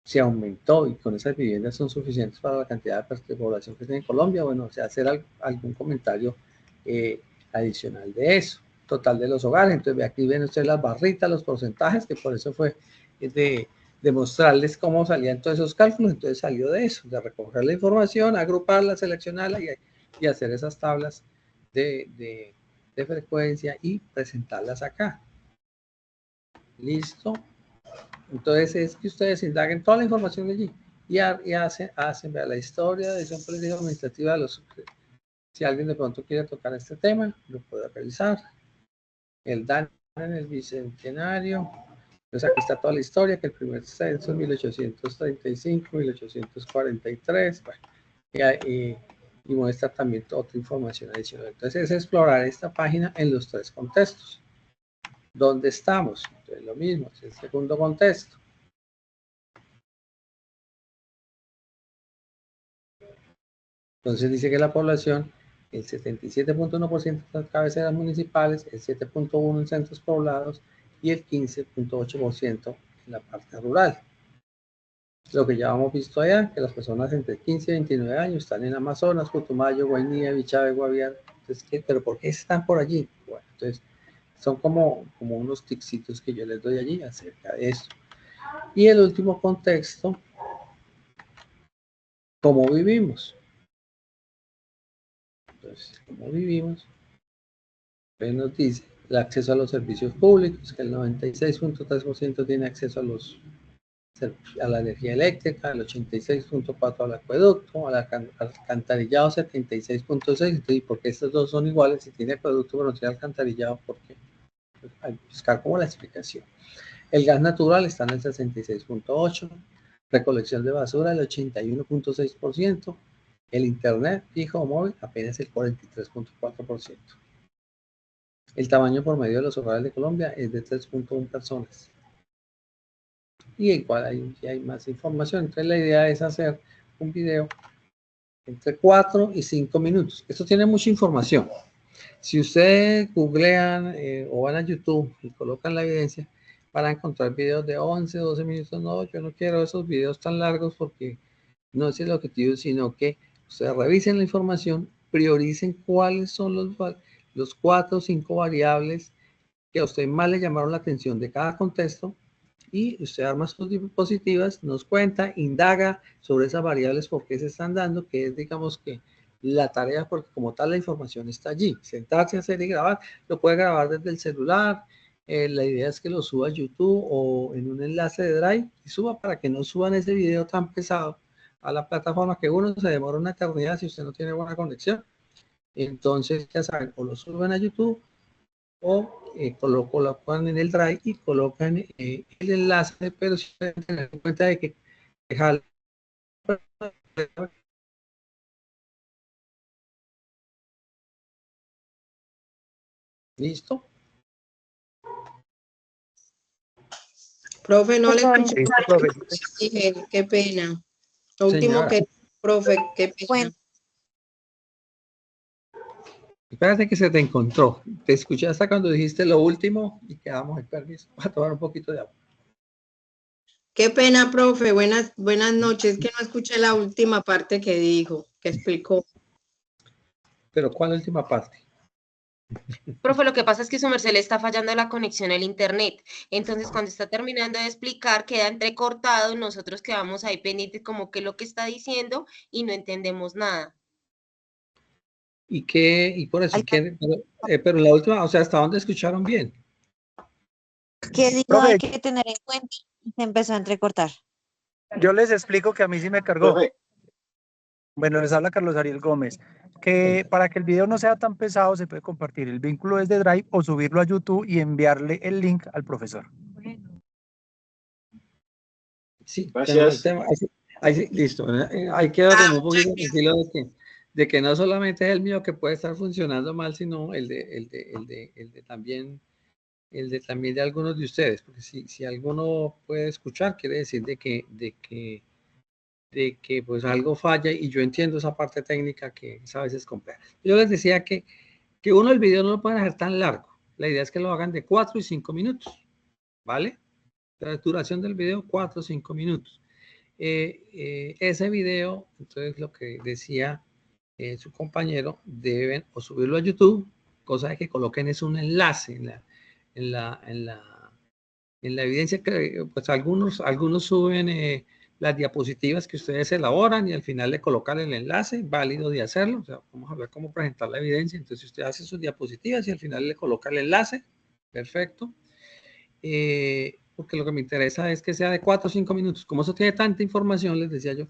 se aumentó y con esas viviendas son suficientes para la cantidad de población que tiene en Colombia. Bueno, o sea, hacer algún comentario adicional de eso. Total de los hogares. Entonces, aquí ven ustedes las barritas, los porcentajes, que por eso fue de mostrarles cómo salían todos esos cálculos. Entonces salió de eso, de recoger la información, agruparla, seleccionarla y hacer esas tablas de frecuencia y presentarlas acá. Listo. Entonces es que ustedes indaguen toda la información de allí y hacen vean, la historia de esa política administrativa. Si alguien de pronto quiere tocar este tema, lo puede realizar. El DANE en el bicentenario. Entonces aquí está toda la historia, que el primer censo en 1835, 1843, bueno, y muestra también otra información adicional. Entonces es explorar esta página en los 3 contextos. ¿Dónde estamos? Entonces lo mismo, es el segundo contexto. Entonces dice que la población, el 77.1% en cabeceras municipales, el 7.1% en centros poblados y el 15.8% en la parte rural. Lo que ya hemos visto allá, que las personas entre 15 y 29 años están en Amazonas, Putumayo, Guainía, Bichave, Guaviare. Entonces, ¿pero por qué están por allí? Bueno, entonces son como unos ticsitos que yo les doy allí acerca de esto. Y el último contexto, ¿cómo vivimos? Entonces, ¿cómo vivimos? Pues nos dice el acceso a los servicios públicos, que el 96.3% tiene acceso a la energía eléctrica, el 86.4 al acueducto, al alcantarillado 76.6. Entonces, ¿por qué estos dos son iguales? Si tiene acueducto pero no tiene alcantarillado, ¿por qué? Pues, hay que buscar como la explicación. El gas natural está en el 66.8, recolección de basura el 81.6%, el internet fijo o móvil apenas el 43.4%. El tamaño por medio de los hogares de Colombia es de 3.1 personas. Y igual hay más información. Entonces la idea es hacer un video entre 4 y 5 minutos. Esto tiene mucha información. Si ustedes googlean o van a YouTube y colocan la evidencia, van a encontrar videos de 11, 12 minutos. No, yo no quiero esos videos tan largos porque no es el objetivo, sino que ustedes revisen la información, prioricen cuáles son los 4 o 5 variables que a usted más le llamaron la atención de cada contexto, y usted arma sus diapositivas, nos cuenta, indaga sobre esas variables, por qué se están dando, que es, digamos, que la tarea, porque como tal la información está allí. Sentarse a hacer y grabar, lo puede grabar desde el celular. La idea es que lo suba a YouTube o en un enlace de Drive y suba, para que no suban ese video tan pesado a la plataforma, que uno se demora una eternidad si usted no tiene buena conexión. Entonces, ya saben, o lo suben a YouTube o lo colocan en el Drive y colocan el enlace, pero si deben tener en cuenta de que dejar. ¿Listo? Profe, no le escuché. Listo, profe. Miguel, qué pena. Lo último Señora, que, profe, qué pena. Bueno. espérate que se te encontró. Te escuché hasta cuando dijiste lo último y quedamos en permiso. Voy a tomar un poquito de agua. Qué pena, profe. Buenas noches. Que no escuché la última parte que dijo, que explicó. Pero ¿cuál última parte? Profe, lo que pasa es que su merced le está fallando la conexión al internet. Entonces, cuando está terminando de explicar, queda entrecortado, nosotros quedamos ahí pendientes como que lo que está diciendo y no entendemos nada. Y por eso, pero la última, o sea, ¿hasta dónde escucharon bien? ¿Qué dijo? Profe. Hay que tener en cuenta. Se empezó a entrecortar. Yo les explico que a mí sí me cargó. Profe, Bueno, les habla Carlos Ariel Gómez. Que para que el video no sea tan pesado, se puede compartir el vínculo desde Drive o subirlo a YouTube y enviarle el link al profesor. Sí, Gracias. ahí sí, listo. Ahí quedo como un poquito tranquilo de que no solamente es el mío que puede estar funcionando mal, sino el de también de algunos de ustedes, porque si alguno puede escuchar, quiere decir de que pues algo falla, y yo entiendo esa parte técnica que es a veces compleja. Yo les decía que uno el video no lo pueden hacer tan largo. La idea es que lo hagan de 4 y 5 minutos, ¿vale? La duración del video, 4 o 5 minutos. Ese video, entonces lo que decía su compañero, deben o subirlo a YouTube, cosa de que coloquen es un enlace en la evidencia, que pues algunos suben las diapositivas que ustedes elaboran y al final le colocan el enlace, válido de hacerlo. O sea, vamos a ver cómo presentar la evidencia. Entonces usted hace sus diapositivas y al final le coloca el enlace, perfecto. Porque lo que me interesa es que sea de 4 o 5 minutos. Como eso tiene tanta información, les decía yo,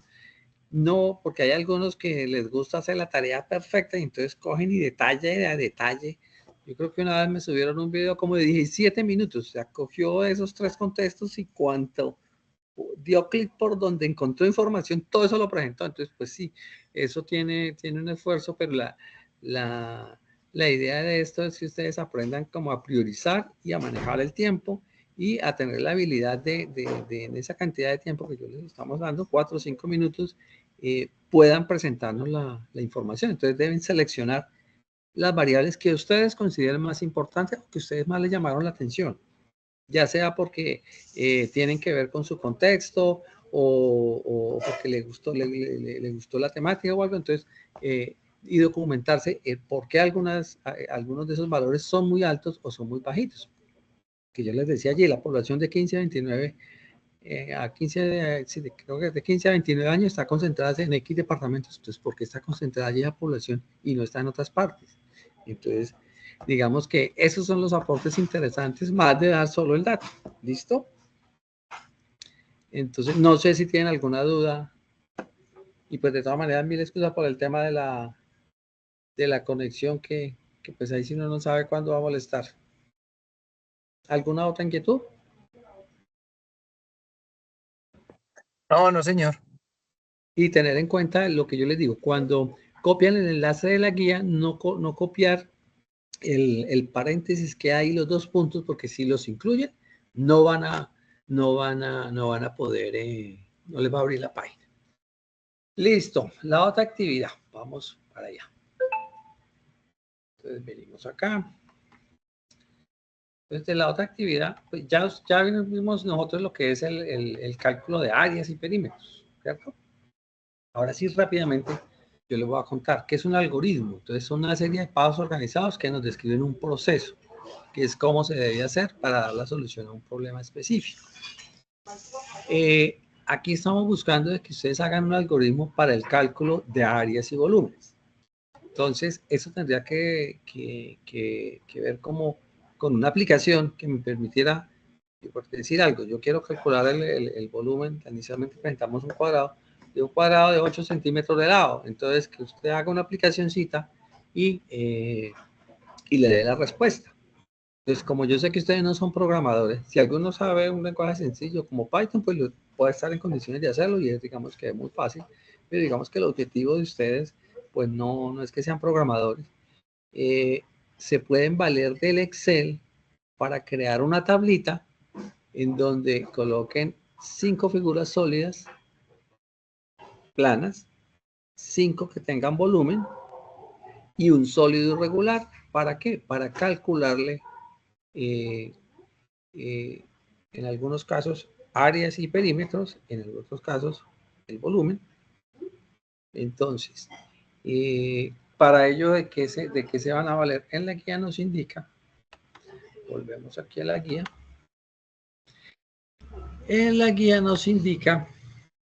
no, porque hay algunos que les gusta hacer la tarea perfecta y entonces cogen y detalle a detalle. Yo creo que una vez me subieron un video como de 17 minutos, o sea, cogió esos 3 contextos y cuanto dio clic por donde encontró información, todo eso lo presentó. Entonces, pues sí, eso tiene un esfuerzo, pero la idea de esto es que ustedes aprendan como a priorizar y a manejar el tiempo y a tener la habilidad de en esa cantidad de tiempo que yo les estamos dando, 4 o 5 minutos, puedan presentarnos la información. Entonces deben seleccionar las variables que ustedes consideren más importantes o que ustedes más les llamaron la atención, ya sea porque tienen que ver con su contexto o porque le gustó la temática o algo. Entonces, y documentarse por qué algunos de esos valores son muy altos o son muy bajitos. Que yo les decía allí, la población de 15 a 29, creo que de 15 a 29 años está concentrada en X departamentos. Entonces, ¿por qué está concentrada allí la población y no está en otras partes? Entonces, digamos que esos son los aportes interesantes, más de dar solo el dato. ¿Listo? Entonces, no sé si tienen alguna duda. Y pues de todas maneras, mil excusas por el tema de la conexión que pues ahí si uno no sabe cuándo va a molestar. ¿Alguna otra inquietud? No, no, señor. Y tener en cuenta lo que yo les digo, cuando copian el enlace de la guía, no copiar el paréntesis que hay, los dos puntos, porque si los incluyen, no van a poder, no les va a abrir la página. Listo, la otra actividad, vamos para allá. Entonces venimos acá. Entonces, de la otra actividad, pues ya vimos nosotros lo que es el cálculo de áreas y perímetros, ¿cierto? Ahora sí, rápidamente, yo les voy a contar qué es un algoritmo. Entonces, son una serie de pasos organizados que nos describen un proceso, que es cómo se debe hacer para dar la solución a un problema específico. Aquí estamos buscando de que ustedes hagan un algoritmo para el cálculo de áreas y volúmenes. Entonces, eso tendría que ver como con una aplicación que me permitiera, por decir algo, yo quiero calcular el volumen, inicialmente presentamos un cuadrado de 8 centímetros de lado. Entonces, que usted haga una aplicacioncita y le dé la respuesta. Entonces, como yo sé que ustedes no son programadores, si alguno sabe un lenguaje sencillo como Python, pues puede estar en condiciones de hacerlo y es, digamos que es muy fácil, pero digamos que el objetivo de ustedes, pues no es que sean programadores. Se pueden valer del Excel para crear una tablita en donde coloquen 5 figuras sólidas, planas, 5 que tengan volumen y un sólido irregular. ¿Para qué? Para calcularle en algunos casos áreas y perímetros, en otros casos el volumen. Entonces, para ello, ¿de qué se van a valer? En la guía nos indica, volvemos aquí a la guía. En la guía nos indica,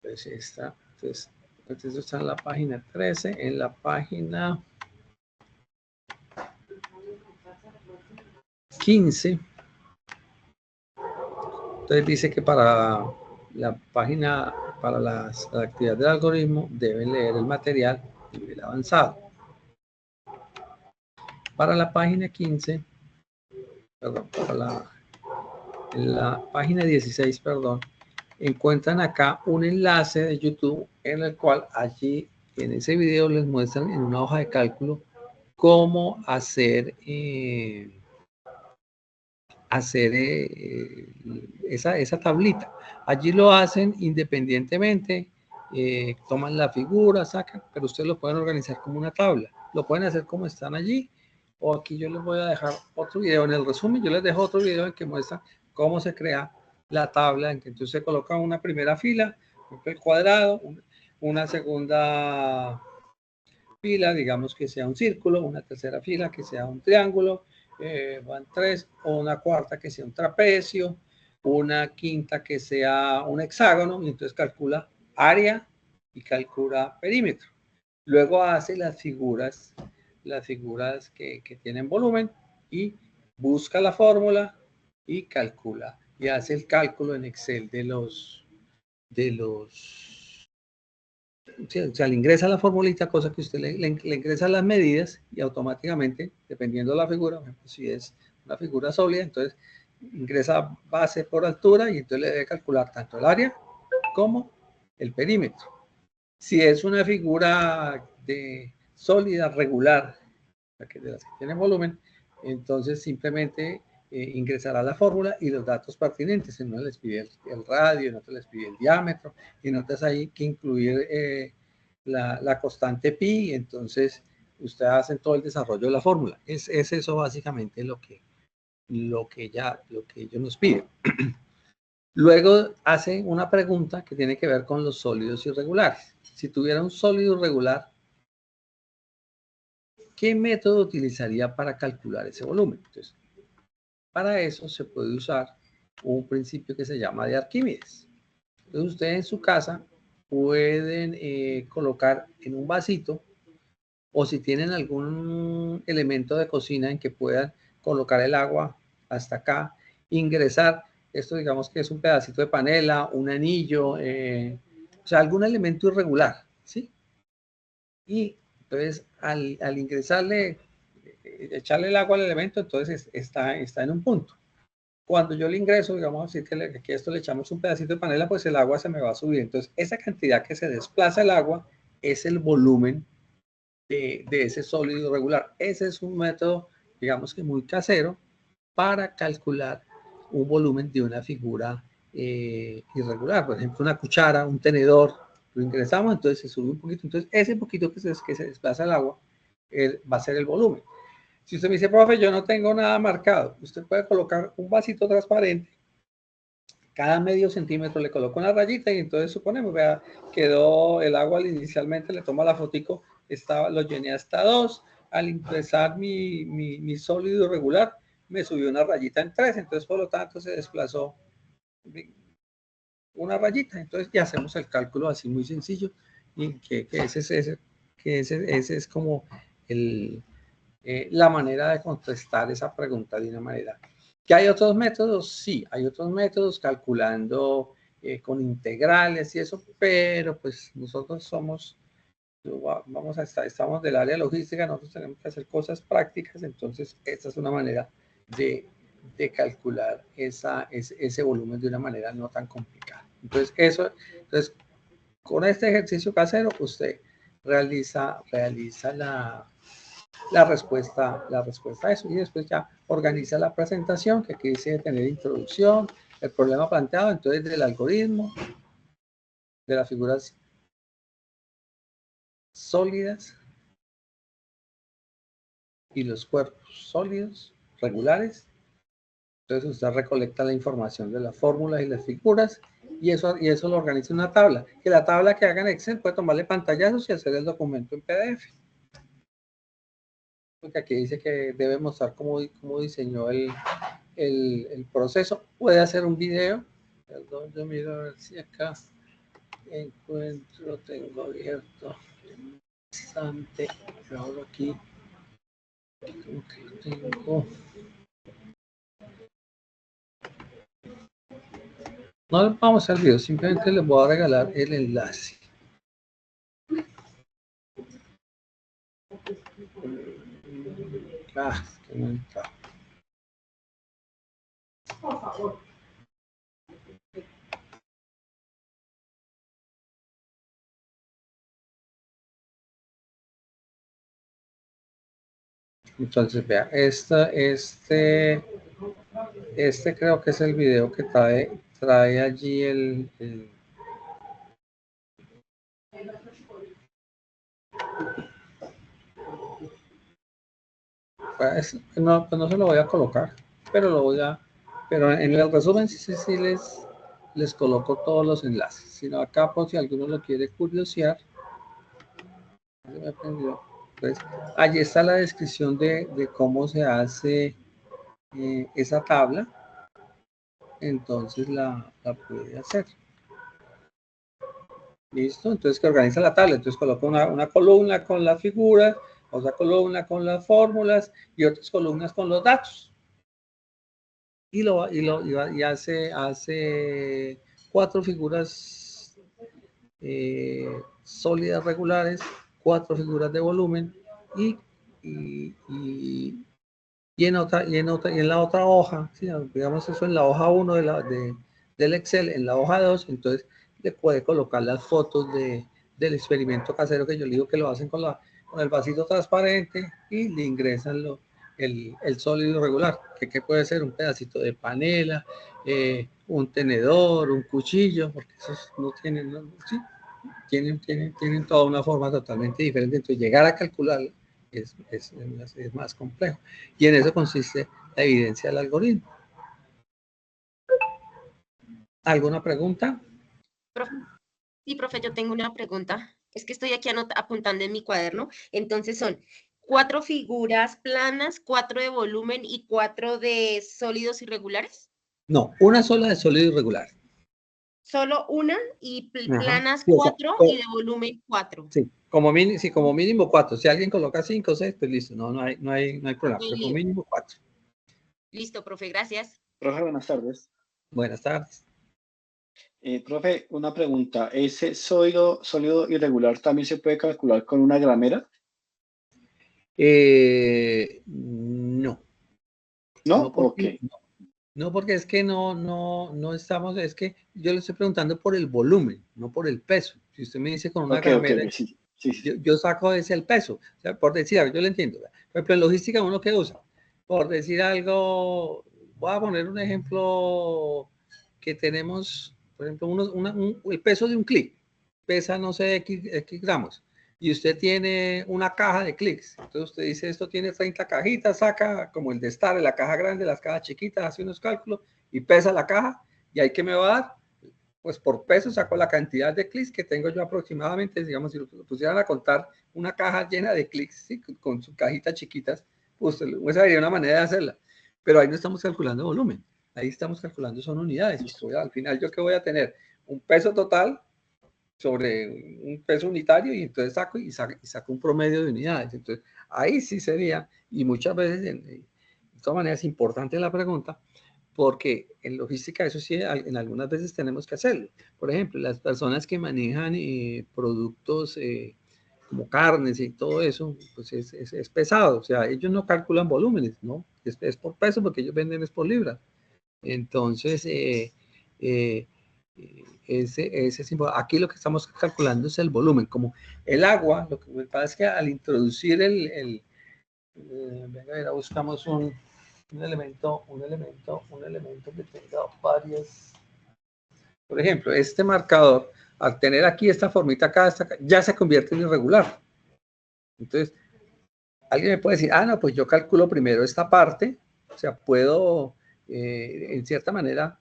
pues entonces está en la página 13, en la página 15. Entonces dice que para la página, para la actividad del algoritmo, deben leer el material nivel avanzado. Para la página 15, perdón, para la página 16, perdón, encuentran acá un enlace de YouTube en el cual allí en ese video les muestran en una hoja de cálculo cómo hacer esa tablita. Allí lo hacen independientemente, toman la figura, sacan, pero ustedes lo pueden organizar como una tabla. Lo pueden hacer como están allí, o aquí yo les voy a dejar otro video. En el resumen yo les dejo otro video en que muestra cómo se crea la tabla, en que entonces se coloca una primera fila, el cuadrado, una segunda fila, digamos que sea un círculo, una tercera fila que sea un triángulo, van 3, o una cuarta que sea un trapecio, una quinta que sea un hexágono, y entonces calcula área y calcula perímetro. Luego hace las figuras que tienen volumen y busca la fórmula y calcula y hace el cálculo en Excel de los o sea, le ingresa la formulita, cosa que usted le ingresa las medidas y automáticamente, dependiendo de la figura, por ejemplo, si es una figura sólida, entonces ingresa base por altura y entonces le debe calcular tanto el área como el perímetro. Si es una figura sólida, regular, de las que tienen volumen, entonces simplemente ingresará la fórmula y los datos pertinentes. En uno les pide el radio, en otro les pide el diámetro, y en otras hay que incluir la constante pi, entonces ustedes hacen todo el desarrollo de la fórmula. Es eso básicamente lo que ellos nos piden. Luego hace una pregunta que tiene que ver con los sólidos irregulares. Si tuviera un sólido irregular, ¿qué método utilizaría para calcular ese volumen? Entonces, para eso se puede usar un principio que se llama de Arquímedes. Entonces, ustedes en su casa pueden colocar en un vasito, o si tienen algún elemento de cocina en que puedan colocar el agua hasta acá, ingresar esto digamos que es un pedacito de panela, un anillo, o sea, algún elemento irregular, ¿sí? Y entonces al ingresarle, echarle el agua al elemento, entonces está en un punto. Cuando yo le ingreso, digamos así, que a esto le echamos un pedacito de panela, pues el agua se me va a subir. Entonces, esa cantidad que se desplaza el agua es el volumen de ese sólido irregular. Ese es un método, digamos que muy casero, para calcular un volumen de una figura irregular. Por ejemplo, una cuchara, un tenedor, lo ingresamos, entonces se sube un poquito. Entonces, ese poquito que se desplaza el agua va a ser el volumen. Si usted me dice, profe, yo no tengo nada marcado, usted puede colocar un vasito transparente, cada medio centímetro le coloco una rayita y entonces suponemos, vea, quedó el agua inicialmente, le tomo la fotico, lo llené hasta 2, al ingresar mi sólido irregular, me subió una rayita en 3, entonces por lo tanto se desplazó una rayita, entonces ya hacemos el cálculo así muy sencillo, y que ese es como la manera de contestar esa pregunta de una manera. ¿Que hay otros métodos? Sí, hay otros métodos calculando con integrales y eso, pero pues nosotros estamos del área logística, nosotros tenemos que hacer cosas prácticas, entonces esta es una manera de calcular ese volumen de una manera no tan complicada. Entonces, con este ejercicio casero, usted realiza la respuesta a eso y después ya organiza la presentación, que aquí dice tener introducción, el problema planteado, entonces del algoritmo, de las figuras sólidas y los cuerpos sólidos, regulares. Entonces usted recolecta la información de las fórmulas y las figuras y eso lo organiza en una tabla. Que la tabla que haga en Excel puede tomarle pantallazos y hacer el documento en PDF. Porque aquí dice que debe mostrar cómo diseñó el proceso. Puede hacer un video. Perdón, yo miro a ver si acá tengo abierto. Bastante. Yo abro aquí. Como que lo tengo. No vamos al video, simplemente les voy a regalar el enlace. Que no entra. Por favor. Entonces, vea, este creo que es el video que trae allí pues no se lo voy a colocar, pero en el resumen sí les coloco todos los enlaces. Sino acá, por si alguno lo quiere curiosear, pues, allí está la descripción de cómo se hace esa tabla. Entonces la puede hacer. ¿Listo? Entonces que organiza la tabla. Entonces coloca una columna con las figuras, otra columna con las fórmulas y otras columnas con los datos. Y hace 4 figuras sólidas regulares, 4 figuras de volumen y en la otra hoja, ¿sí? Digamos eso en la hoja 1 del Excel, en la hoja 2, entonces le puede colocar las fotos del experimento casero que yo le digo que lo hacen con el vasito transparente y le ingresan el sólido regular, que puede ser un pedacito de panela, un tenedor, un cuchillo, porque esos no tienen, ¿no? ¿Sí? Tienen toda una forma totalmente diferente, entonces llegar a calcularlo es más complejo. Y en eso consiste la evidencia del algoritmo. ¿Alguna pregunta? Sí, profe, yo tengo una pregunta. Es que estoy aquí apuntando en mi cuaderno. Entonces son 4 figuras planas, 4 de volumen y 4 de sólidos irregulares. No, una sola de sólido irregular. Solo una y planas sí, 4 y de volumen 4. Sí, como mínimo 4. Si alguien coloca 5 o 6, pues listo, no hay problema, pero como mínimo 4. Listo, profe, gracias. Profe, buenas tardes. Buenas tardes. Profe, una pregunta. ¿Ese sólido irregular también se puede calcular con una gramera? No. ¿No? Porque, Ok. no, porque es que no estamos, es que yo le estoy preguntando por el volumen, no por el peso. Si usted me dice con una Ok, gramera, sí, sí. yo saco ese el peso. O sea, por decir algo, yo lo entiendo. Por ejemplo, en logística, ¿uno qué usa? Por decir algo, voy a poner un ejemplo que tenemos, por ejemplo, el peso de un clic pesa, no sé, X gramos. Y usted tiene una caja de clics. Entonces usted dice, esto tiene 30 cajitas, saca como el de estar en la caja grande, las cajas chiquitas, hace unos cálculos y pesa la caja. ¿Y ahí qué me va a dar? Pues por peso saco la cantidad de clics que tengo yo aproximadamente. Digamos, si lo pusieran a contar una caja llena de clics, ¿sí? Con sus cajitas chiquitas, pues esa sería una manera de hacerla. Pero ahí no estamos calculando volumen, ahí estamos calculando son unidades. Al final, ¿yo qué voy a tener? Un peso total sobre un peso unitario y entonces saco un promedio de unidades. Entonces, ahí sí sería, y muchas veces, de todas maneras, es importante la pregunta, porque en logística eso sí, en algunas veces tenemos que hacerlo. Por ejemplo, las personas que manejan productos como carnes y todo eso, pues es pesado. O sea, ellos no calculan volúmenes, ¿no? Es por peso porque ellos venden es por libra. Entonces, aquí lo que estamos calculando es el volumen. Como el agua, lo que pasa es que al introducir venga, ahora buscamos un elemento que tenga varias. Por ejemplo, este marcador, al tener aquí esta formita acá, ya se convierte en irregular. Entonces, alguien me puede decir, no, pues yo calculo primero esta parte, o sea, puedo, en cierta manera,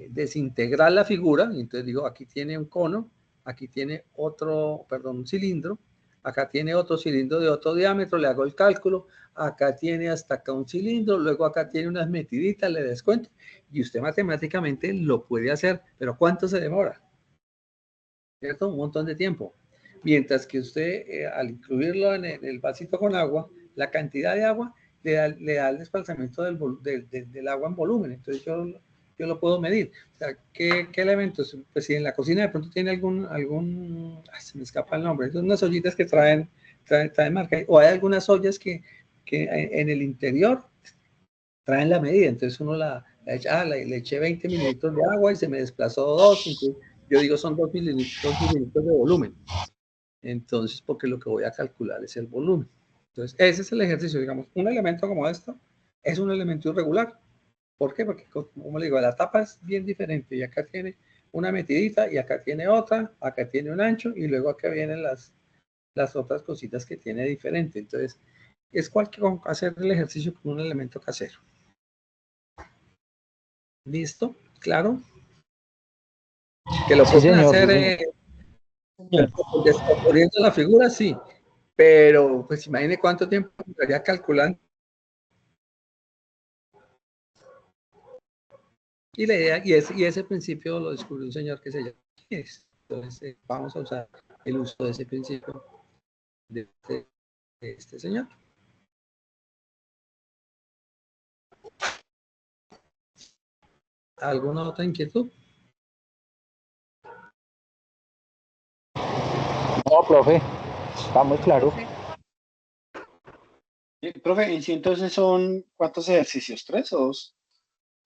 desintegrar la figura, y entonces digo, aquí tiene un cono, aquí tiene un cilindro, acá tiene otro cilindro de otro diámetro, le hago el cálculo, acá tiene hasta acá un cilindro, luego acá tiene unas metiditas, le descuento, y usted matemáticamente lo puede hacer, pero ¿cuánto se demora? ¿Cierto? Un montón de tiempo. Mientras que usted, al incluirlo en el vasito con agua, la cantidad de agua le da el desplazamiento del agua en volumen. Entonces yo lo puedo medir. O sea, ¿qué elementos? Pues si en la cocina de pronto tiene se me escapa el nombre, son unas ollitas que traen marca, o hay algunas ollas que en el interior traen la medida, entonces uno le eché 20 mililitros de agua y se me desplazó 2, entonces yo digo son 2 mililitros de volumen. Entonces, porque lo que voy a calcular es el volumen. Entonces, ese es el ejercicio, digamos, un elemento como esto es un elemento irregular. ¿Por qué? Porque, como le digo, la tapa es bien diferente y acá tiene una metidita y acá tiene otra, acá tiene un ancho y luego acá vienen las otras cositas que tiene diferente. Entonces, es hacer el ejercicio con un elemento casero. ¿Listo? ¿Claro? Que lo pueden hacer descorriendo la figura, sí, pero pues imagine cuánto tiempo estaría calculando. Y la idea, y ese principio lo descubrió un señor que se llama. Entonces, vamos a usar el uso de ese principio de este señor. ¿Alguna otra inquietud? No, profe, está muy claro. Profe, en sí entonces son ¿cuántos ejercicios? ¿3 o 2?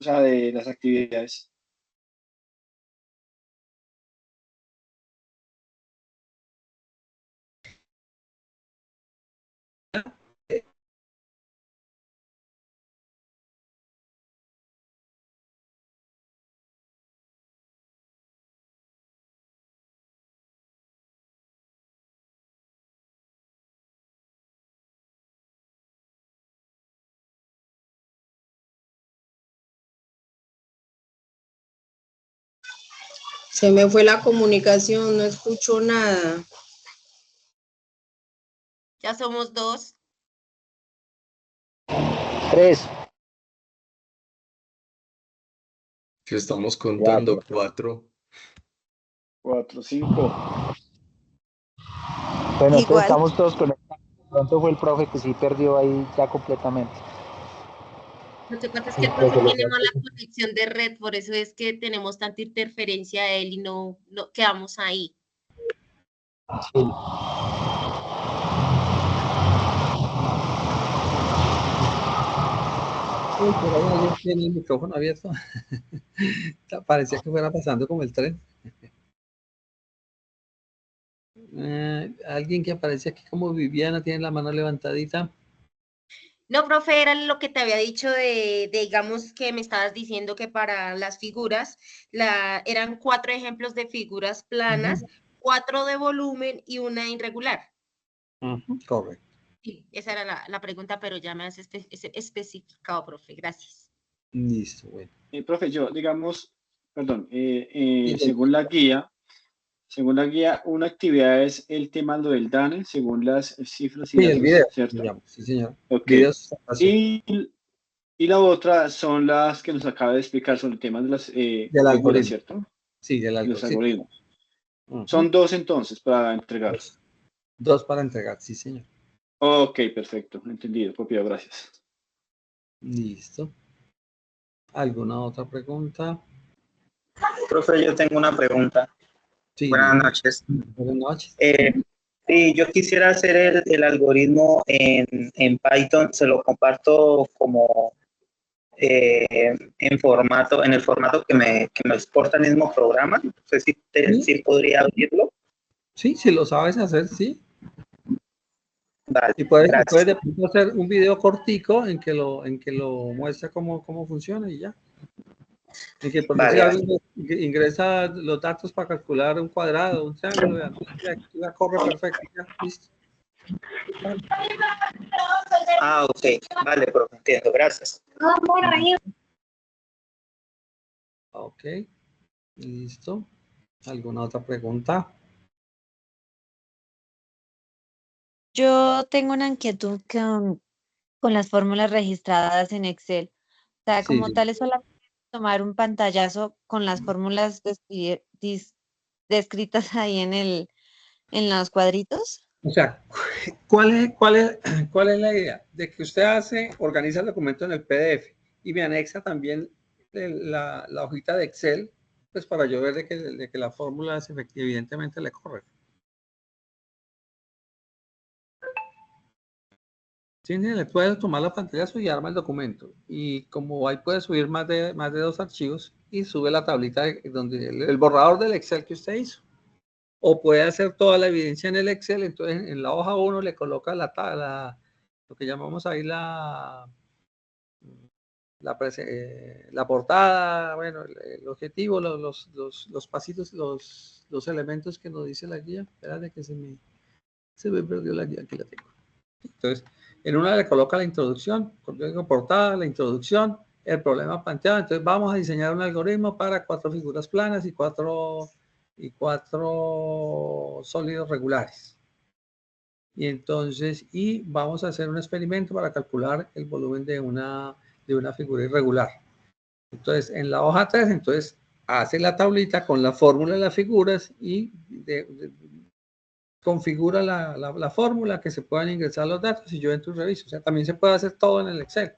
O sea, de las actividades. Se me fue la comunicación, no escucho nada. Ya somos 2. 3. Que estamos contando 4. 4, 5. Bueno, entonces Igual. estamos todos conectados. Pronto fue el profe que sí perdió ahí ya completamente. Lo que pasa es que el profe tiene mala conexión de red, por eso es que tenemos tanta interferencia de él y no quedamos ahí. Uy, por ahí alguien tiene el micrófono abierto. Parecía que fuera pasando como el tren. Alguien que aparece aquí como Viviana tiene la mano levantadita. No, profe, era lo que te había dicho digamos, que me estabas diciendo que para las figuras eran 4 ejemplos de figuras planas, 4 de volumen y una irregular. Correcto. Sí, esa era la pregunta, pero ya me has especificado, profe. Gracias. Listo, bueno. Profe, yo, digamos, perdón, según la guía, una actividad es el tema lo del DANE, según las cifras y Sí, el video, ¿cierto? digamos, sí, señor. Ok. Videos, Y la otra son las que nos acaba de explicar sobre el tema de las del figuras, algoritmo. ¿cierto? Sí, del Los algoritmo. algoritmos. Son 2 entonces para entregar. Dos para entregar, sí, señor. Ok, perfecto, entendido, copiado, gracias. Listo. ¿Alguna otra pregunta? Profe, yo tengo una pregunta. Sí, Buenas noches. Buenas noches. Sí, yo quisiera hacer el algoritmo en Python, se lo comparto como en el formato que me exporta el mismo programa. No sé si podría abrirlo. Sí, si lo sabes hacer, sí. Vale, y puedes gracias. de pronto hacer un video cortico en que lo muestre cómo funciona y ya. En que por decir algo, ingresa los datos para calcular un cuadrado, un triángulo, ya corre perfecto, ya, listo. Ah, ok. Vale, profe, entiendo. Gracias. Ok, listo. ¿Alguna otra pregunta? Yo tengo una inquietud con las fórmulas registradas en Excel. O sea, Sí, como sí. tal, es solamente tomar un pantallazo con las fórmulas descritas ahí en los cuadritos. O sea, ¿cuál es la idea? De que usted organiza el documento en el PDF y me anexa también la hojita de Excel, pues para yo ver de que las fórmulas evidentemente le corren. Sí, le puede tomar la pantalla y arma el documento. Y como ahí puede subir más de 2 archivos y sube la tablita donde el borrador del Excel que usted hizo. O puede hacer toda la evidencia en el Excel, entonces en la hoja 1 le coloca lo que llamamos ahí la portada, bueno, el objetivo, los pasitos, los elementos que nos dice la guía. Espérate que se me perdió la guía, aquí la tengo. Entonces, en una le coloca la introducción, portada, la introducción, el problema planteado. Entonces, vamos a diseñar un algoritmo para 4 figuras planas y 4 sólidos regulares. Y entonces, vamos a hacer un experimento para calcular el volumen de una figura irregular. Entonces, en la hoja 3, entonces, hace la tablita con la fórmula de las figuras y configura la fórmula que se puedan ingresar los datos y yo entro y reviso. O sea, también se puede hacer todo en el Excel.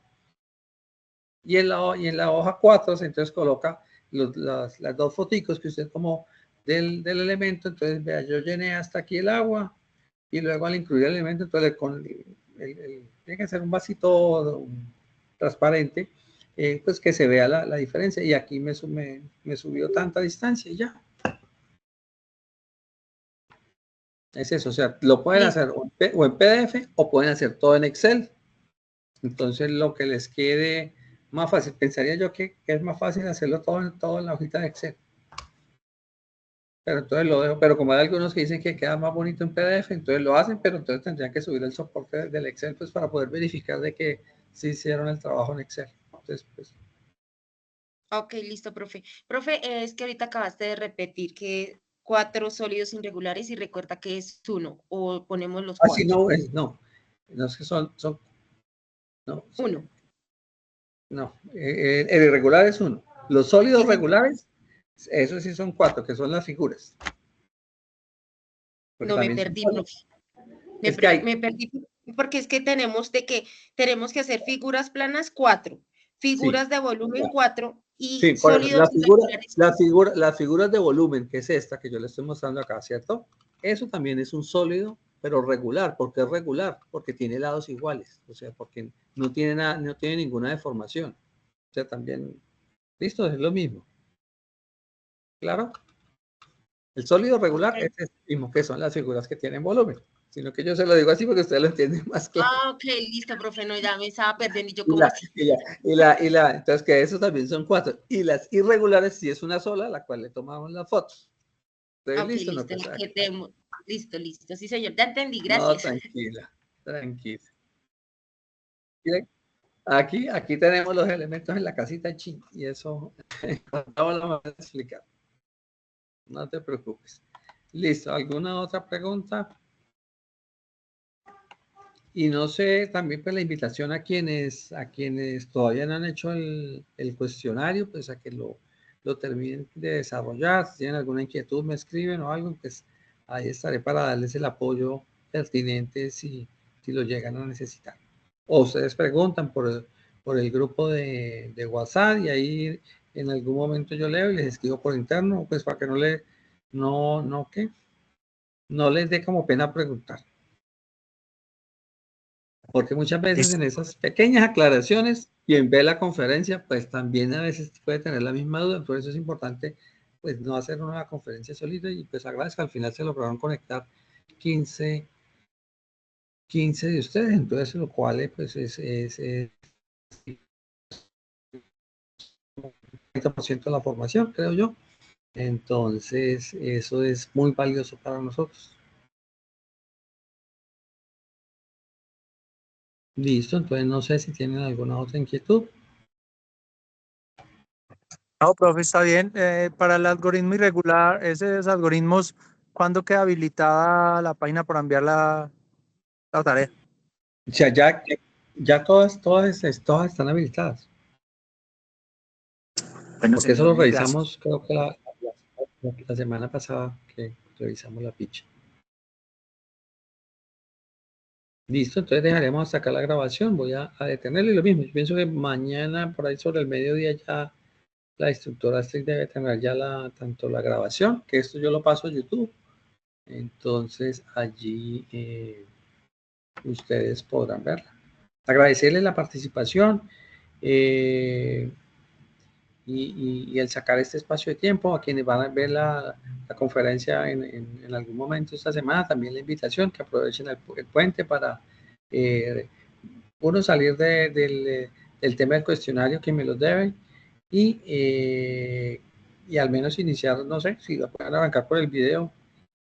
Y en la hoja 4, entonces coloca las 2 foticos que usted tomó del elemento. Entonces, vea, yo llené hasta aquí el agua y luego al incluir el elemento, entonces tiene que ser un vasito transparente, pues que se vea la diferencia. Y aquí me subió tanta distancia y ya. Es eso, o sea, lo pueden hacer o en PDF o pueden hacer todo en Excel. Entonces, lo que les quede más fácil, pensaría yo que es más fácil hacerlo todo en la hojita de Excel. Pero entonces lo dejo, pero como hay algunos que dicen que queda más bonito en PDF, entonces lo hacen, pero entonces tendrían que subir el soporte del Excel pues para poder verificar de que sí hicieron el trabajo en Excel. Entonces, pues. Ok, listo, profe. Profe, es que ahorita acabaste de repetir que 4 sólidos irregulares y recuerda que es 1 o ponemos los 4. Sí, no es que son no. 1. No, el irregular es 1. Los sólidos regulares, esos sí son 4, que son las figuras. Porque no, me perdí, profe. Me perdí porque es que tenemos que hacer figuras planas 4, figuras de volumen 4 y Sí, por ejemplo, sólidos irregulares. las figuras de volumen, que es esta que yo le estoy mostrando acá, ¿cierto? Eso también es un sólido, pero regular. ¿Por qué es regular? Porque tiene lados iguales, o sea, porque no tiene nada, no tiene ninguna deformación. O sea, también, listo, es lo mismo. ¿Claro? El sólido regular es el mismo que son las figuras que tienen volumen, sino que yo se lo digo así porque ustedes lo entienden más claro. Ah, ok, listo, profe, no, ya me estaba perdiendo y yo como así. Entonces que eso también son 4. Y las irregulares sí es una sola, la cual le tomamos la foto. Entonces, Ok, listo, listo, no, listo, sí señor, ya entendí, no, gracias. tranquila. Miren, aquí tenemos los elementos en la casita chin, y eso ahora lo voy a explicar. No te preocupes. Listo, ¿alguna otra pregunta? Y no sé, también pues la invitación a quienes todavía no han hecho el cuestionario, pues a que lo terminen de desarrollar. Si tienen alguna inquietud, me escriben o algo, pues ahí estaré para darles el apoyo pertinente si lo llegan a necesitar. O ustedes preguntan por el grupo de WhatsApp y ahí en algún momento yo leo y les escribo por interno, pues para que no les dé como pena preguntar. Porque muchas veces en esas pequeñas aclaraciones, quien ve la conferencia, pues también a veces puede tener la misma duda, por eso es importante pues no hacer una conferencia solita y pues agradezco, al final se lograron conectar 15 de ustedes, entonces lo cual pues es 30% de la formación, creo yo, entonces eso es muy valioso para nosotros. Listo, entonces no sé si tienen alguna otra inquietud. No, profe, está bien. Para el algoritmo irregular, esos algoritmos, ¿cuándo queda habilitada la página para enviar la tarea? O sea, ya todas están habilitadas. Bueno, Porque eso señor, lo mil gracias. revisamos, creo que la semana pasada que revisamos la ficha. Listo, entonces dejaremos hasta acá la grabación. Voy a detenerlo y lo mismo. Yo pienso que mañana, por ahí sobre el mediodía, ya la instructora Astrid debe tener ya tanto la grabación, que esto yo lo paso a YouTube. Entonces allí ustedes podrán verla. Agradecerles la participación. Y el sacar este espacio de tiempo a quienes van a ver la conferencia en algún momento esta semana, también la invitación que aprovechen el puente para uno salir del tema del cuestionario que me los deben y al menos iniciar, no sé, si lo pueden arrancar por el video,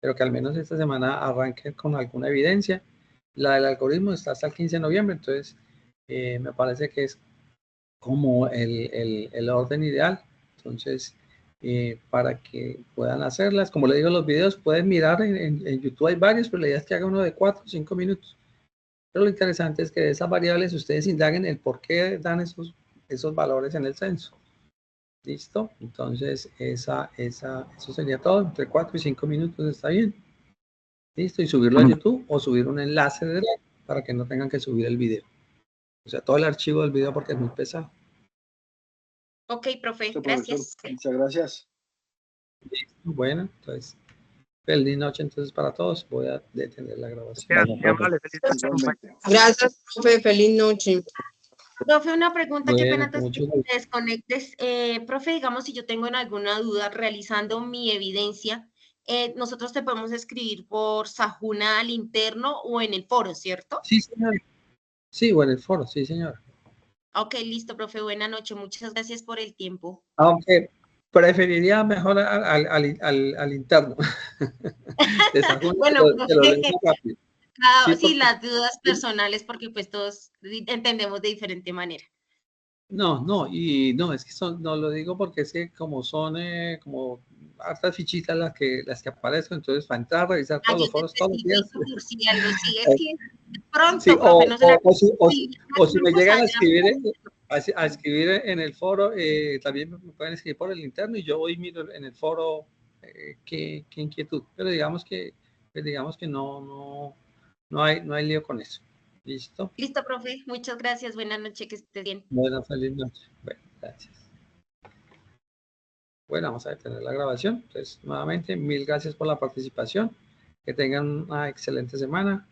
pero que al menos esta semana arranquen con alguna evidencia. La del algoritmo está hasta el 15 de noviembre, entonces me parece que es como el orden ideal. Entonces, para que puedan hacerlas, como le digo, los videos pueden mirar en YouTube, hay varios, pero la idea es que haga uno de 4 o 5 minutos. Pero lo interesante es que de esas variables ustedes indaguen el por qué dan esos valores en el censo. ¿Listo? Entonces, eso sería todo. Entre 4 y 5 minutos está bien. ¿Listo? Y subirlo a YouTube o subir un enlace de Drive para que no tengan que subir el video. O sea, todo el archivo del video porque es muy pesado. Ok, profe, Listo, gracias. profesor. Muchas gracias. Bueno, entonces, feliz noche entonces para todos. Voy a detener la grabación. Igualmente. Gracias, profe. Feliz noche. Profe, una pregunta, qué pena Bueno, antes mucho que gusto. te desconectes. Profe, digamos, si yo tengo en alguna duda realizando mi evidencia, nosotros te podemos escribir por Sajuna al interno o en el foro, ¿cierto? Sí, señor. Sí, o en el foro, sí, señor. Ok, listo, profe. Buena noche. Muchas gracias por el tiempo. Aunque preferiría mejor al interno. De Sajuna, Bueno, te lo leo profe, más rápido. sí, porque las dudas personales, porque pues todos entendemos de diferente manera. no, y no, es que no lo digo porque es que como son como hartas fichitas las que aparecen, entonces para entrar a revisar todos los foros todos los días. Por si algo, sí, es que pronto, Sí, profe, no se la... o si me llegan a escribir en el foro, también me pueden escribir por el interno y yo hoy miro en el foro qué inquietud. Pero digamos que no hay lío con eso. ¿Listo? Listo, profe. Muchas gracias. Buenas noches, que estés bien. Bueno, feliz noche. Bueno, gracias. Bueno, vamos a detener la grabación. Entonces, nuevamente, mil gracias por la participación. Que tengan una excelente semana.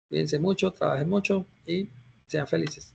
Cuídense mucho, trabajen mucho y sean felices.